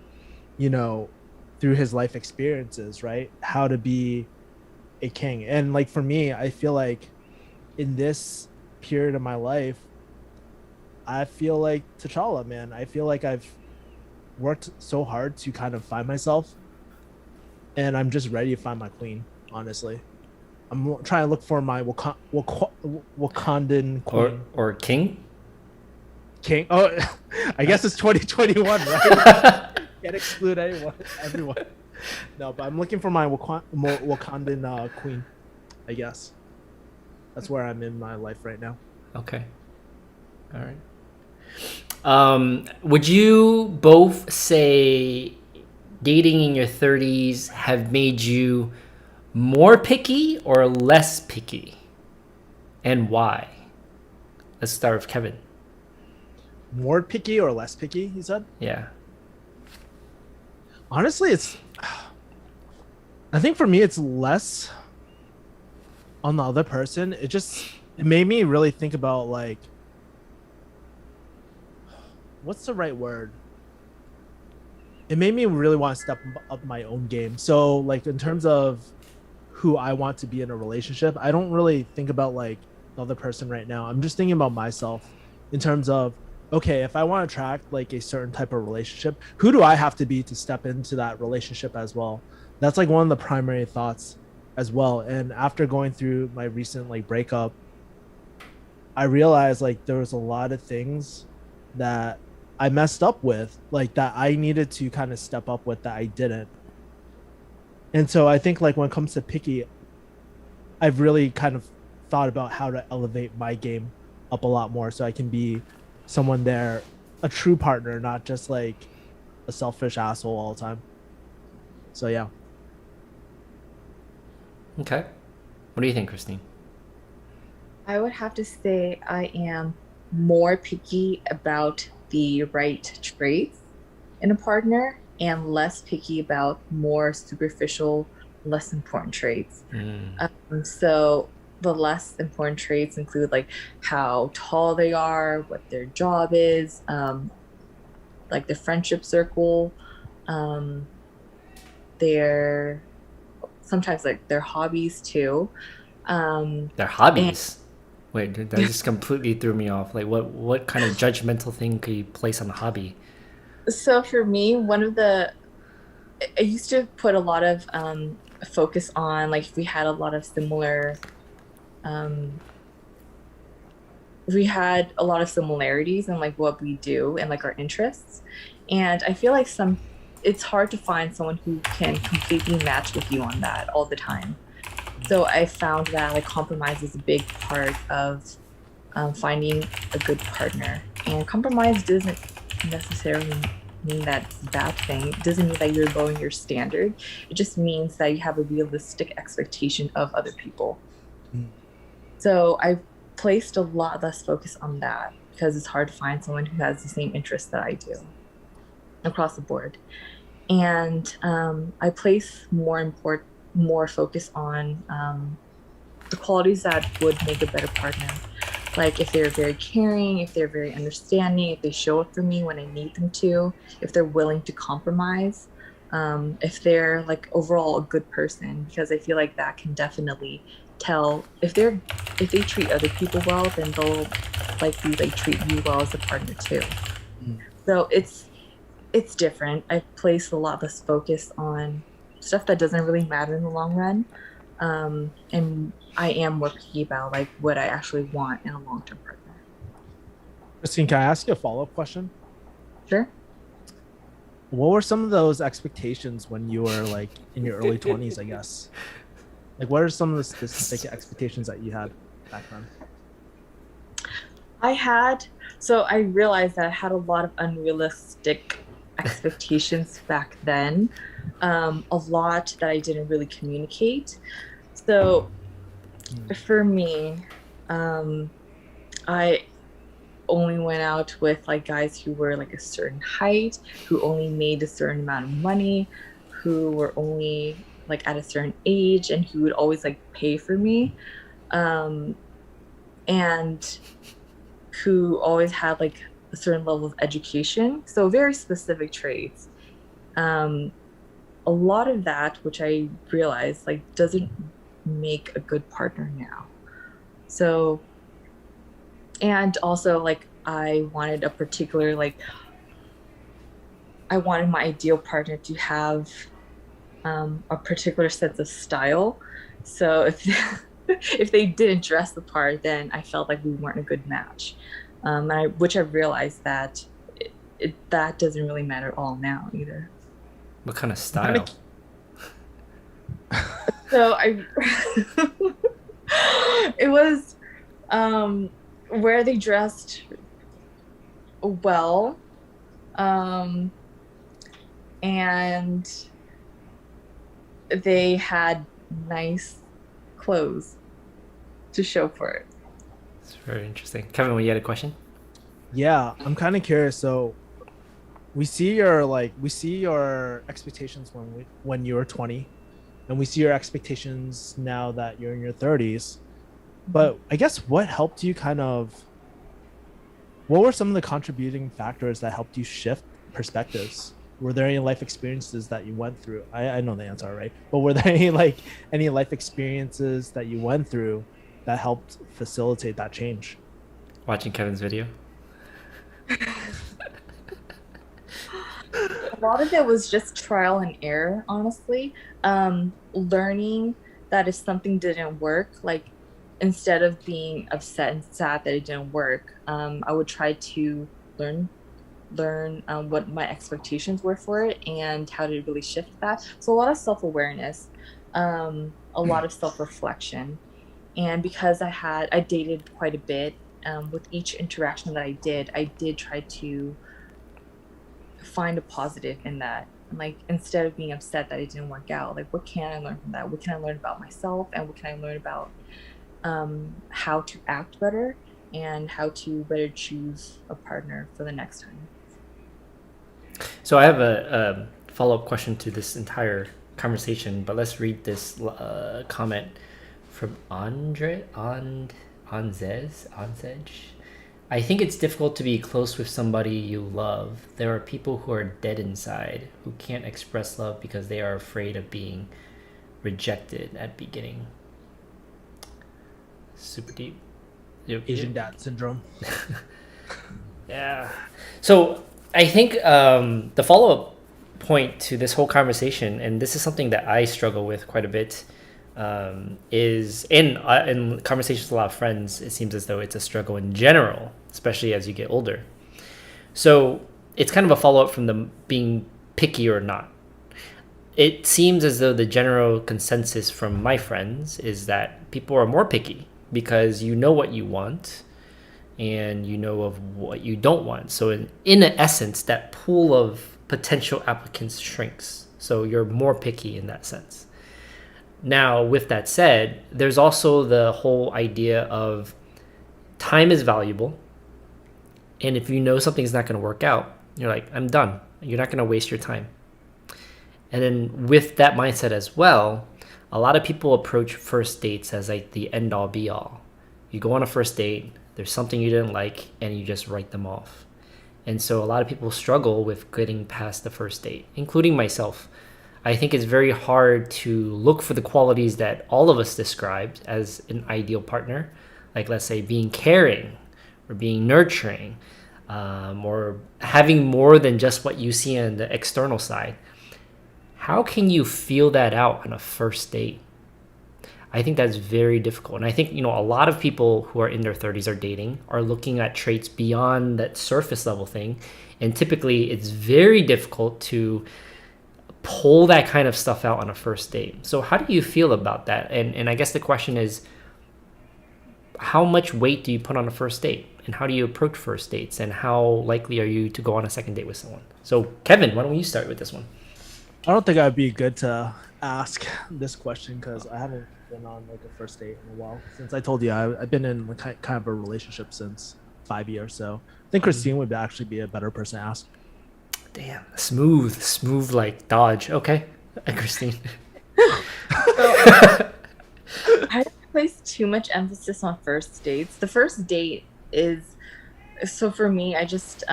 Speaker 2: you know, through his life experiences, right? How to be a king. And like for me, I feel like in this period of my life, I feel like T'Challa, man. I feel like I've worked so hard to kind of find myself, and I'm just ready to find my queen, honestly. I'm trying to look for my Wakandan queen.
Speaker 1: Or king?
Speaker 2: King. Oh, I guess it's 2021, right? Can't exclude everyone. No, but I'm looking for my Wakandan queen, I guess. That's where I'm in my life right now.
Speaker 1: Okay. All right. Would you both say dating in your 30s have made you more picky or less picky? And why? Let's start with Kevin.
Speaker 2: More picky or less picky, you said?
Speaker 1: Yeah.
Speaker 2: Honestly, I think for me, it's less on the other person. It made me really think about like, what's the right word? It made me really want to step up my own game. So like in terms of who I want to be in a relationship, I don't really think about like the other person right now. I'm just thinking about myself in terms of, okay, if I want to attract like a certain type of relationship, who do I have to be to step into that relationship as well? That's like one of the primary thoughts as well. And after going through my recent like breakup, I realized like there was a lot of things that I messed up with, like that I needed to kind of step up with that I didn't. And so I think like when it comes to picky, I've really kind of thought about how to elevate my game up a lot more so I can be someone there, a true partner, not just like a selfish asshole all the time. So yeah.
Speaker 1: Okay. What do you think, Christine?
Speaker 3: I would have to say I am more picky about the right traits in a partner and less picky about more superficial, less important traits. So the less important traits include like how tall they are, what their job is, like the friendship circle, their sometimes like their hobbies too.
Speaker 1: Their hobbies? Wait, that just completely threw me off. Like, what kind of judgmental thing could you place on a hobby?
Speaker 3: So for me, I used to put a lot of focus on like if we had a lot of similar, we had a lot of similarities in like what we do and like our interests. And I feel like it's hard to find someone who can completely match with you on that all the time. So I found that like compromise is a big part of finding a good partner. And compromise doesn't necessarily mean that it's a bad thing. It doesn't mean that you're lowering your standard. It just means that you have a realistic expectation of other people. So I placed a lot less focus on that because it's hard to find someone who has the same interests that I do across the board. And I place more focus on the qualities that would make a better partner. Like if they're very caring, if they're very understanding, if they show up for me when I need them to, if they're willing to compromise, if they're like overall a good person, because I feel like that can definitely tell if they treat other people well, then they'll likely like treat you well as a partner too. So it's different. I place a lot less focus on stuff that doesn't really matter in the long run. And I am more picky about like what I actually want in a long-term partner.
Speaker 2: Christine, can I ask you a follow-up question?
Speaker 3: Sure.
Speaker 2: what were some of those expectations when you were like in your early 20s, I guess? Like, what are some of the specific expectations that you had back then?
Speaker 3: I realized that I had a lot of unrealistic expectations back then. A lot that I didn't really communicate. So for me, I only went out with like guys who were like a certain height, who only made a certain amount of money, who were only like at a certain age, and who would always like pay for me, and who always had like a certain level of education. So very specific traits. Um, a lot of that, which I realized like doesn't make a good partner now. So, and also like I wanted a particular like I wanted my ideal partner to have a particular sense of style. So if they didn't dress the part, then I felt like we weren't a good match. Which I realized that that doesn't really matter at all now either.
Speaker 1: What kind of style?
Speaker 3: So it was where they dressed well, and they had nice clothes to show for it.
Speaker 1: It's very interesting. Kevin, you had a question?
Speaker 2: Yeah, I'm kind of curious. So we see your expectations when you were 20, and we see your expectations now that you're in your 30s. But I guess what helped you what were some of the contributing factors that helped you shift perspectives? Were there any life experiences that you went through? I know the answer, right? But were there any life experiences that you went through that helped facilitate that change?
Speaker 1: Watching Kevin's video.
Speaker 3: A lot of it was just trial and error, honestly. Learning that if something didn't work, like instead of being upset and sad that it didn't work, I would try to learn what my expectations were for it and how to really shift that. So a lot of self-awareness, a lot of self-reflection. And because I dated quite a bit, with each interaction that I did try to find a positive in that. And like instead of being upset that it didn't work out, like what can I learn from that? What can I learn about myself, and what can I learn about how to act better and how to better choose a partner for the next time.
Speaker 1: So I have a follow-up question to this entire conversation, but let's read this comment from Anzej. I think it's difficult to be close with somebody you love. There are people who are dead inside, who can't express love because they are afraid of being rejected at beginning. Super deep.
Speaker 2: Asian dad syndrome.
Speaker 1: Yeah. So I think the follow-up point to this whole conversation, and this is something that I struggle with quite a bit, is in conversations with a lot of friends, it seems as though it's a struggle in general, especially as you get older. So it's kind of a follow-up from the being picky or not. It seems as though the general consensus from my friends is that people are more picky because you know what you want and you know of what you don't want. So in essence, that pool of potential applicants shrinks. So you're more picky in that sense. Now, with that said, there's also the whole idea of time is valuable. And if you know something's not going to work out, you're like, I'm done. You're not going to waste your time. And then with that mindset as well, a lot of people approach first dates as like the end all be all. You go on a first date, there's something you didn't like, and you just write them off. And so a lot of people struggle with getting past the first date, including myself. I think it's very hard to look for the qualities that all of us described as an ideal partner, like let's say being caring or being nurturing, or having more than just what you see on the external side. How can you feel that out on a first date? I think that's very difficult. And I think, a lot of people who are in their 30s are dating are looking at traits beyond that surface level thing. And typically it's very difficult to pull that kind of stuff out on a first date. So how do you feel about that? And I guess the question is, how much weight do you put on a first date? And how do you approach first dates? And how likely are you to go on a second date with someone? So Kevin, why don't you start with this one?
Speaker 2: I don't think I'd be good to ask this question because I haven't been on like a first date in a while. Since I told you I've been in kind of a relationship since 5 years, so I think Christine would actually be a better person to ask.
Speaker 1: Damn, smooth like dodge. Okay, Christine.
Speaker 3: I don't place too much emphasis on first dates. The first date is, so for me, I just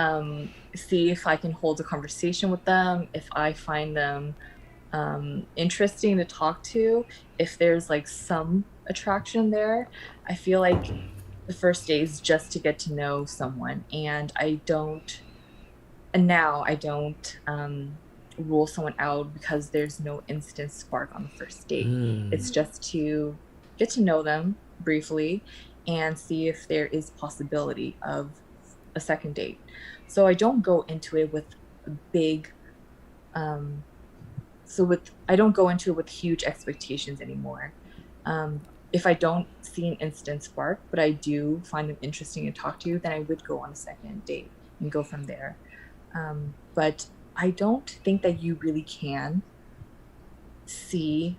Speaker 3: see if I can hold a conversation with them, if I find them interesting to talk to, if there's like some attraction there. I feel like the first date is just to get to know someone, and now I don't rule someone out because there's no instant spark on the first date. It's just to get to know them briefly and see if there is possibility of a second date. So I don't go into it with a big I don't go into it with huge expectations anymore. If I don't see an instant spark, but I do find them interesting to talk to, then I would go on a second date and go from there. But I don't think that you really can see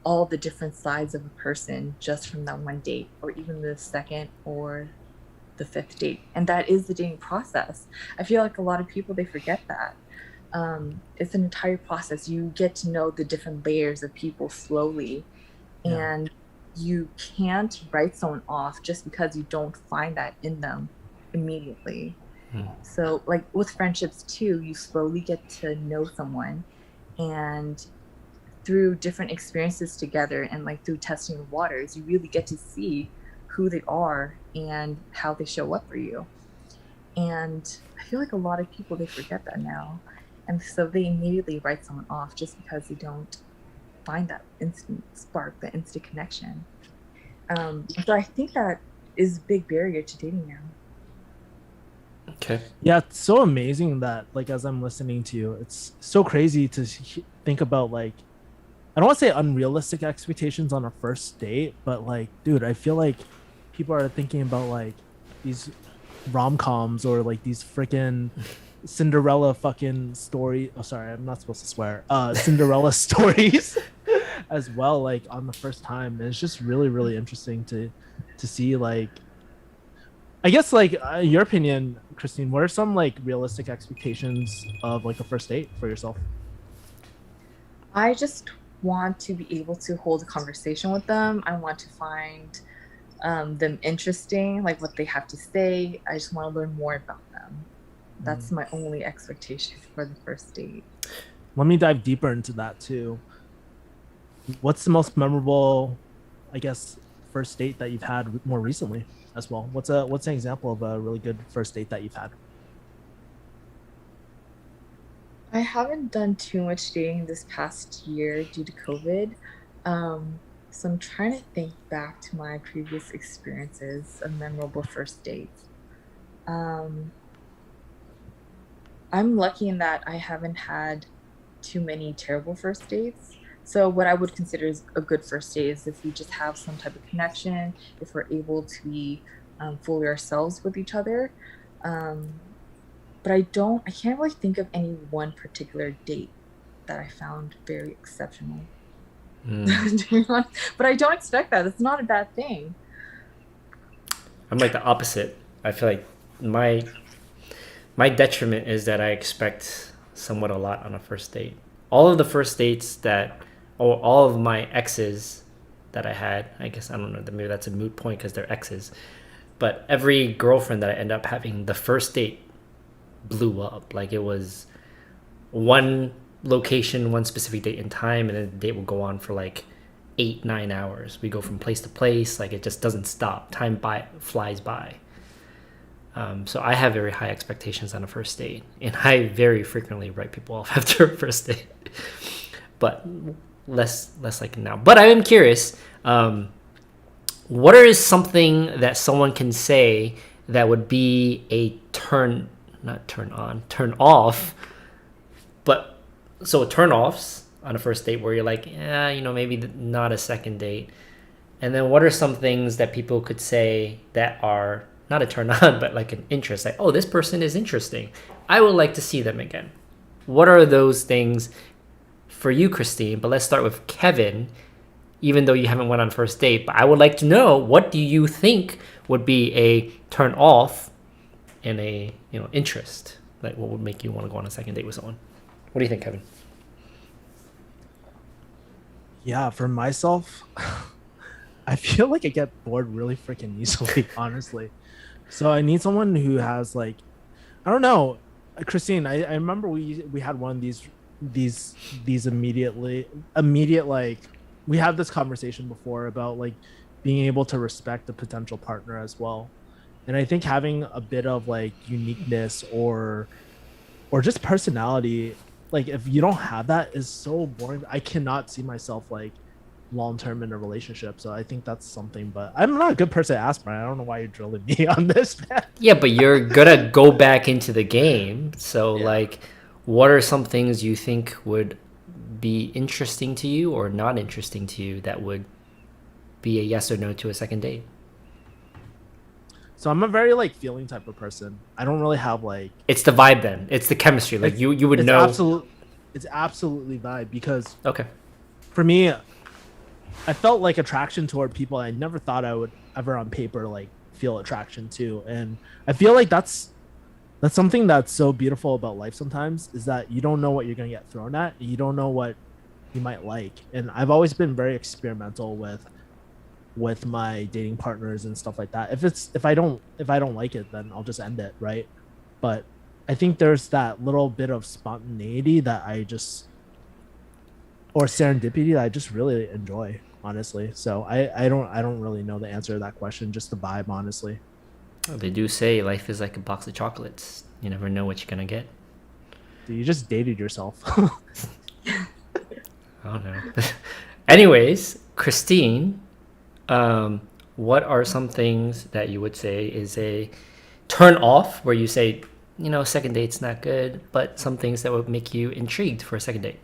Speaker 3: all the different sides of a person just from that one date, or even the second or the fifth date. And that is the dating process. I feel like a lot of people, they forget that. It's an entire process. You get to know the different layers of people slowly, and you can't write someone off just because you don't find that in them immediately. So like with friendships too, you slowly get to know someone, and through different experiences together and like through testing the waters, you really get to see who they are and how they show up for you. And I feel like a lot of people, they forget that now. And so they immediately write someone off just because they don't find that instant spark, that instant connection. So I think that is a big barrier to dating now.
Speaker 1: Okay.
Speaker 2: Yeah, it's so amazing that like as I'm listening to you, it's so crazy to think about like, I don't want to say unrealistic expectations on a first date, but like, dude, I feel like people are thinking about like these rom-coms or like these freaking Cinderella fucking story. Oh, sorry, I'm not supposed to swear. Cinderella stories as well, like on the first time. And it's just really, really interesting to see like, I guess like your opinion, Christine, what are some like realistic expectations of like a first date for yourself?
Speaker 3: I just want to be able to hold a conversation with them. I want to find them interesting, like what they have to say. I just want to learn more about them. That's my only expectation for the first date.
Speaker 2: Let me dive deeper into that too. What's the most memorable, I guess, first date that you've had more recently as well? What's an example of a really good first date that you've had?
Speaker 3: I haven't done too much dating this past year due to COVID. So I'm trying to think back to my previous experiences of memorable first dates. I'm lucky in that I haven't had too many terrible first dates. So what I would consider is a good first date is if we just have some type of connection, if we're able to be fully ourselves with each other. But I can't really think of any one particular date that I found very exceptional. But I don't expect that. It's not a bad thing.
Speaker 1: I'm like the opposite. I feel like my detriment is that I expect somewhat a lot on a first date. All of the first dates or all of my exes that I had, I guess, I don't know, maybe that's a moot point because they're exes, but every girlfriend that I end up having, the first date blew up. Like it was one location, one specific date and time, and then the date will go on for like 8-9 hours. We go from place to place, like it just doesn't stop. Time flies by. So I have very high expectations on a first date, and I very frequently write people off after a first date. But less like now. But I am curious. What is something that someone can say that would be a turn off, but so turn offs on a first date where you're like, yeah, maybe not a second date. And then what are some things that people could say that are not a turn on, but like an interest? Like, oh, this person is interesting. I would like to see them again. What are those things for you, Christine? But let's start with Kevin, even though you haven't went on a first date. But I would like to know, what do you think would be a turn off and a interest? Like, what would make you want to go on a second date with someone? What do you think, Kevin?
Speaker 2: Yeah, for myself, I feel like I get bored really freaking easily, honestly. So I need someone who has like, I don't know, Christine. I remember we had one of these immediate like, we had this conversation before about like being able to respect the potential partner as well. And I think having a bit of like uniqueness or just personality, like if you don't have that, is so boring. I cannot see myself like long term in a relationship. So I think that's something, but I'm not a good person to ask, Brian. I don't know why you're drilling me on this, man.
Speaker 1: Yeah, but you're gonna go back into the game. So like, what are some things you think would be interesting to you or not interesting to you that would be a yes or no to a second date?
Speaker 2: So I'm a very like feeling type of person. I don't really have like,
Speaker 1: It's the vibe then. It's the chemistry. Like you would know.
Speaker 2: It's absolutely vibe, because
Speaker 1: Okay.
Speaker 2: for me, I felt like attraction toward people I never thought I would ever on paper like feel attraction to. And I feel like that's something that's so beautiful about life sometimes, is that you don't know what you're going to get thrown at. You don't know what you might like. And I've always been very experimental with my dating partners and stuff like that. If I don't like it, then I'll just end it, right? But I think there's that little bit of spontaneity that or serendipity that I just really enjoy, honestly. So I don't really know the answer to that question, just the vibe, honestly.
Speaker 1: They do say life is like a box of chocolates. You never know what you're gonna get.
Speaker 2: Dude, you just dated yourself.
Speaker 1: I don't know. Anyways, Christine, what are some things that you would say is a turn off, where you say, second date's not good, but some things that would make you intrigued for a second date?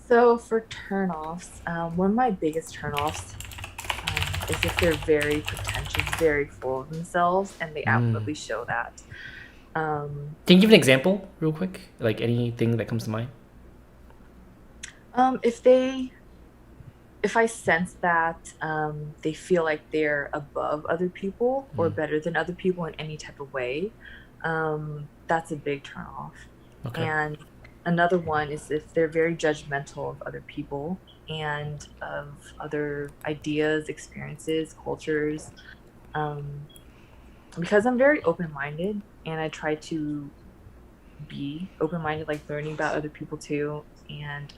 Speaker 3: So for turnoffs, one of my biggest turnoffs is if they're very pretentious, very full of themselves, and they outwardly show that.
Speaker 1: Can you give an example real quick? Like anything that comes to mind?
Speaker 3: If I sense that they feel like they're above other people or better than other people in any type of way, that's a big turnoff.
Speaker 1: Okay.
Speaker 3: And another one is if they're very judgmental of other people and of other ideas, experiences, cultures. Because I'm very open-minded, and I try to be open-minded, like learning about other people too, and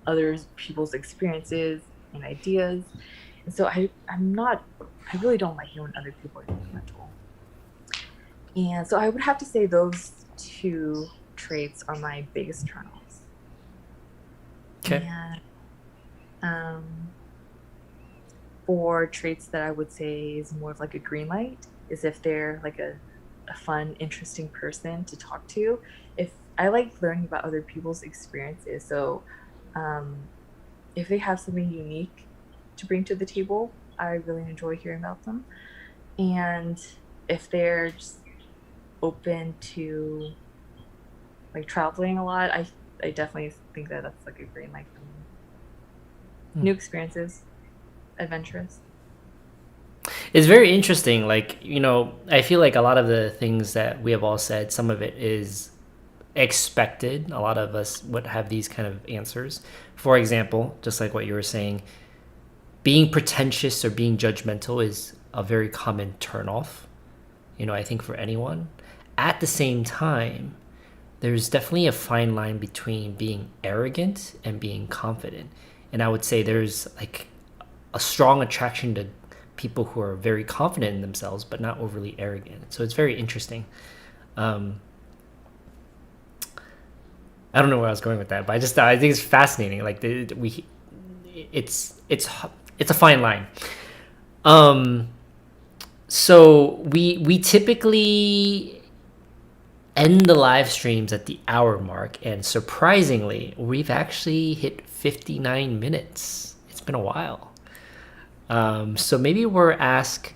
Speaker 3: other people's experiences and ideas. And so I really don't like it when other people are judgmental. And so I would have to say those two traits are my biggest turnoffs.
Speaker 1: Okay.
Speaker 3: And for traits that I would say is more of like a green light is if they're like a fun, interesting person to talk to. If I like learning about other people's experiences, so if they have something unique to bring to the table, I really enjoy hearing about them. And if they're just open to like traveling a lot, I definitely think that that's like a green light for me. New experiences, adventurous.
Speaker 1: It's very interesting. Like, I feel like a lot of the things that we have all said, some of it is expected. A lot of us would have these kind of answers. For example, just like what you were saying, being pretentious or being judgmental is a very common turnoff, I think for anyone. At the same time, there's definitely a fine line between being arrogant and being confident. And I would say there's like a strong attraction to people who are very confident in themselves, but not overly arrogant. So it's very interesting. I don't know where I was going with that, but I think it's fascinating. Like it's a fine line. Um, so we typically end the live streams at the hour mark, and surprisingly, we've actually hit 59 minutes. It's been a while. So maybe we'll ask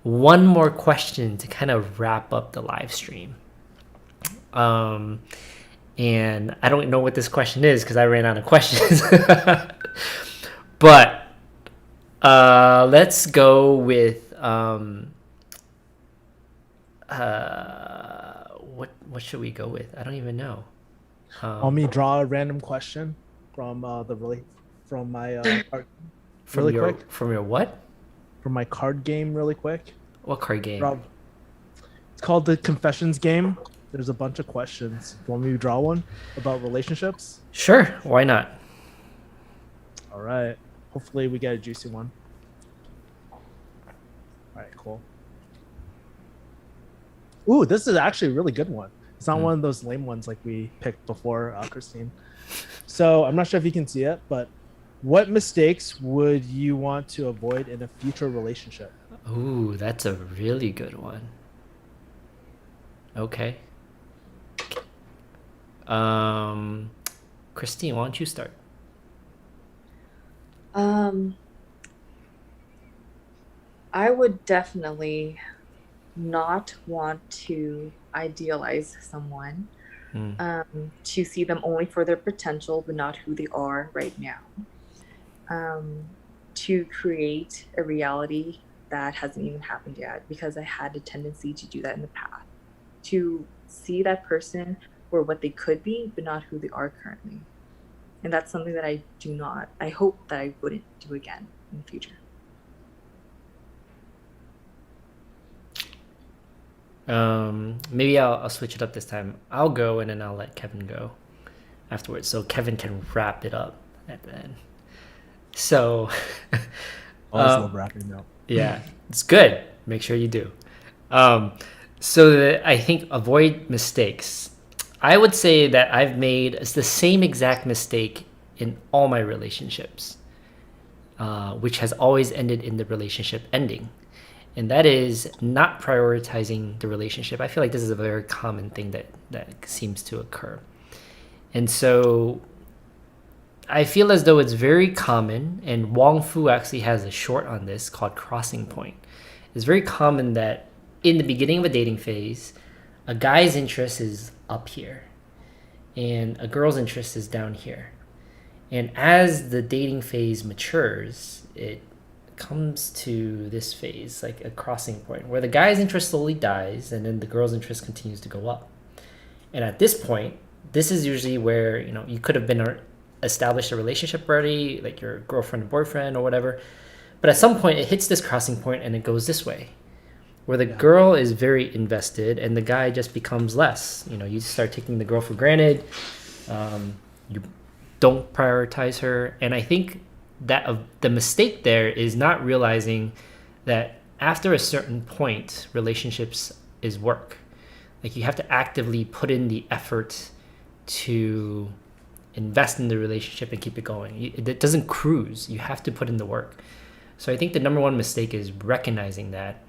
Speaker 1: one more question to kind of wrap up the live stream. And I don't know what this question is because I ran out of questions. But let's go with what should we go with? I don't even know.
Speaker 2: Want me draw a random question from my card,
Speaker 1: from
Speaker 2: really
Speaker 1: your
Speaker 2: quick?
Speaker 1: from your what?
Speaker 2: From my card game really quick.
Speaker 1: What card game?
Speaker 2: It's called the Confessions game. There's a bunch of questions. Do you want me to draw one about relationships?
Speaker 1: Sure, why not?
Speaker 2: All right. Hopefully we get a juicy one. All right, cool. Ooh, this is actually a really good one. It's not one of those lame ones like we picked before, Christine. So I'm not sure if you can see it, but what mistakes would you want to avoid in a future relationship?
Speaker 1: Ooh, that's a really good one. Okay. Christine, why don't you start?
Speaker 3: I would definitely not want to idealize someone, to see them only for their potential, but not who they are right now. To create a reality that hasn't even happened yet, because I had a tendency to do that in the past. To see that person for what they could be, but not who they are currently. And that's something that I hope that I wouldn't do again in the future.
Speaker 1: Maybe I'll switch it up this time. I'll go and then I'll let Kevin go afterwards, so Kevin can wrap it up at the end. So,
Speaker 2: Always love wrapping up.
Speaker 1: Yeah, it's good. Make sure you do. So that I think avoid mistakes. I would say that I've made the same exact mistake in all my relationships, which has always ended in the relationship ending. And that is not prioritizing the relationship. I feel like this is a very common thing that seems to occur. And so I feel as though it's very common, and Wong Fu actually has a short on this called Crossing Point. It's very common that in the beginning of a dating phase, a guy's interest is up here and a girl's interest is down here. And as the dating phase matures, it comes to this phase, like a crossing point, where the guy's interest slowly dies and then the girl's interest continues to go up. And at this point, this is usually where, you could have been established a relationship already, like your girlfriend or boyfriend or whatever. But at some point, it hits this crossing point and it goes this way, where the girl is very invested and the guy just becomes less. You start taking the girl for granted. You don't prioritize her. And I think that the mistake there is not realizing that after a certain point, relationships is work. Like, you have to actively put in the effort to invest in the relationship and keep it going. It doesn't cruise. You have to put in the work. So I think the number one mistake is recognizing that,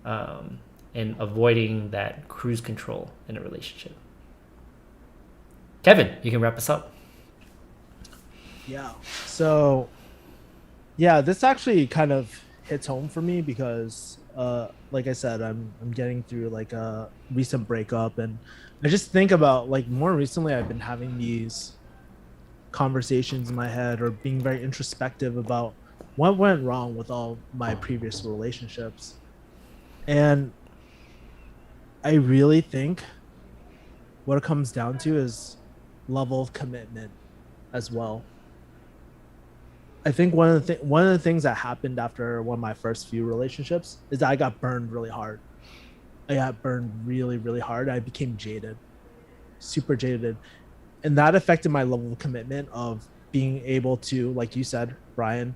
Speaker 1: and avoiding that cruise control in a relationship. Kevin, you can wrap us up.
Speaker 2: Yeah. So, yeah, this actually kind of hits home for me because, like I said, I'm getting through like a recent breakup, and I just think about, like, more recently I've been having these conversations in my head, or being very introspective about what went wrong with all my previous relationships. And I really think what it comes down to is level of commitment as well. I think one of the things that happened after one of my first few relationships is that I got burned really hard. I got burned really, really hard. I became jaded, super jaded. And that affected my level of commitment of being able to, like you said, Brian,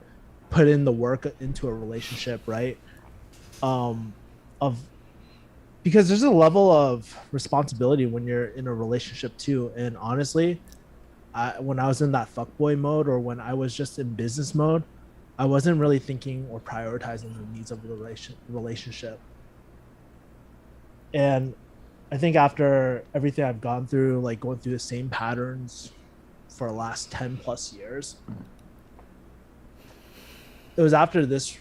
Speaker 2: put in the work into a relationship, right? Because there's a level of responsibility when you're in a relationship too. And honestly, when I was in that fuckboy mode or when I was just in business mode, I wasn't really thinking or prioritizing the needs of the relationship. And I think after everything I've gone through, like going through the same patterns for the last 10 plus years, it was after this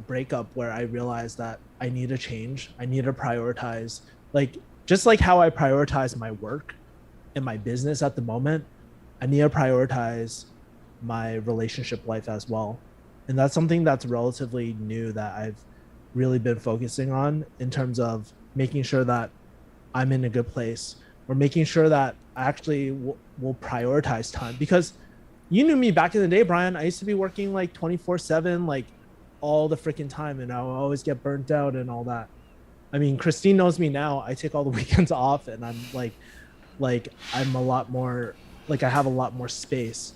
Speaker 2: breakup where I realized that I need to change. I need to prioritize, like, just like how I prioritize my work and my business at the moment, I need to prioritize my relationship life as well. And that's something that's relatively new that I've really been focusing on in terms of making sure that I'm in a good place or making sure that I actually will prioritize time. Because you knew me back in the day, Brian. I used to be working like 24/7, like all the freaking time, and I would always get burnt out and all that. I mean, Christine knows me now. I take all the weekends off, and I'm like I'm a lot more, like I have a lot more space.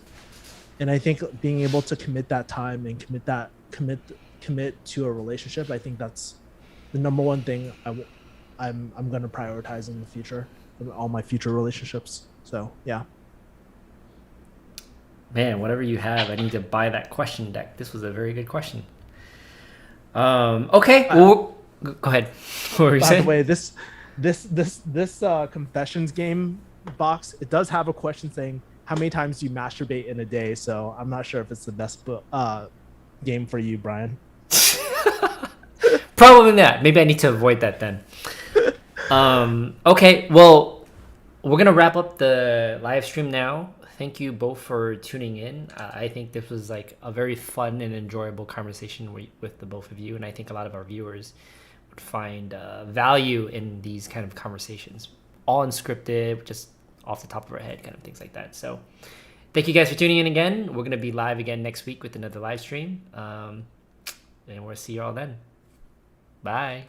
Speaker 2: And I think being able to commit that time and commit to a relationship, I think that's the number one thing I'm going to prioritize in the future, in all my future relationships. So yeah.
Speaker 1: Man, whatever you have, I need to buy that question deck. This was a very good question. Okay, well, go ahead. What were you saying?
Speaker 2: By the way, this confessions game box, it does have a question saying how many times do you masturbate in a day. So I'm not sure if it's the best game for you, Brian.
Speaker 1: Probably not. Maybe I need to avoid that then. Okay, well, we're gonna wrap up the live stream now. Thank you both for tuning in. I think this was like a very fun and enjoyable conversation with the both of you, and I think a lot of our viewers would find value in these kind of conversations, all unscripted, just off the top of our head, kind of things like that. So thank you guys for tuning in again. We're gonna be live again next week with another live stream, and we'll see you all then. Bye.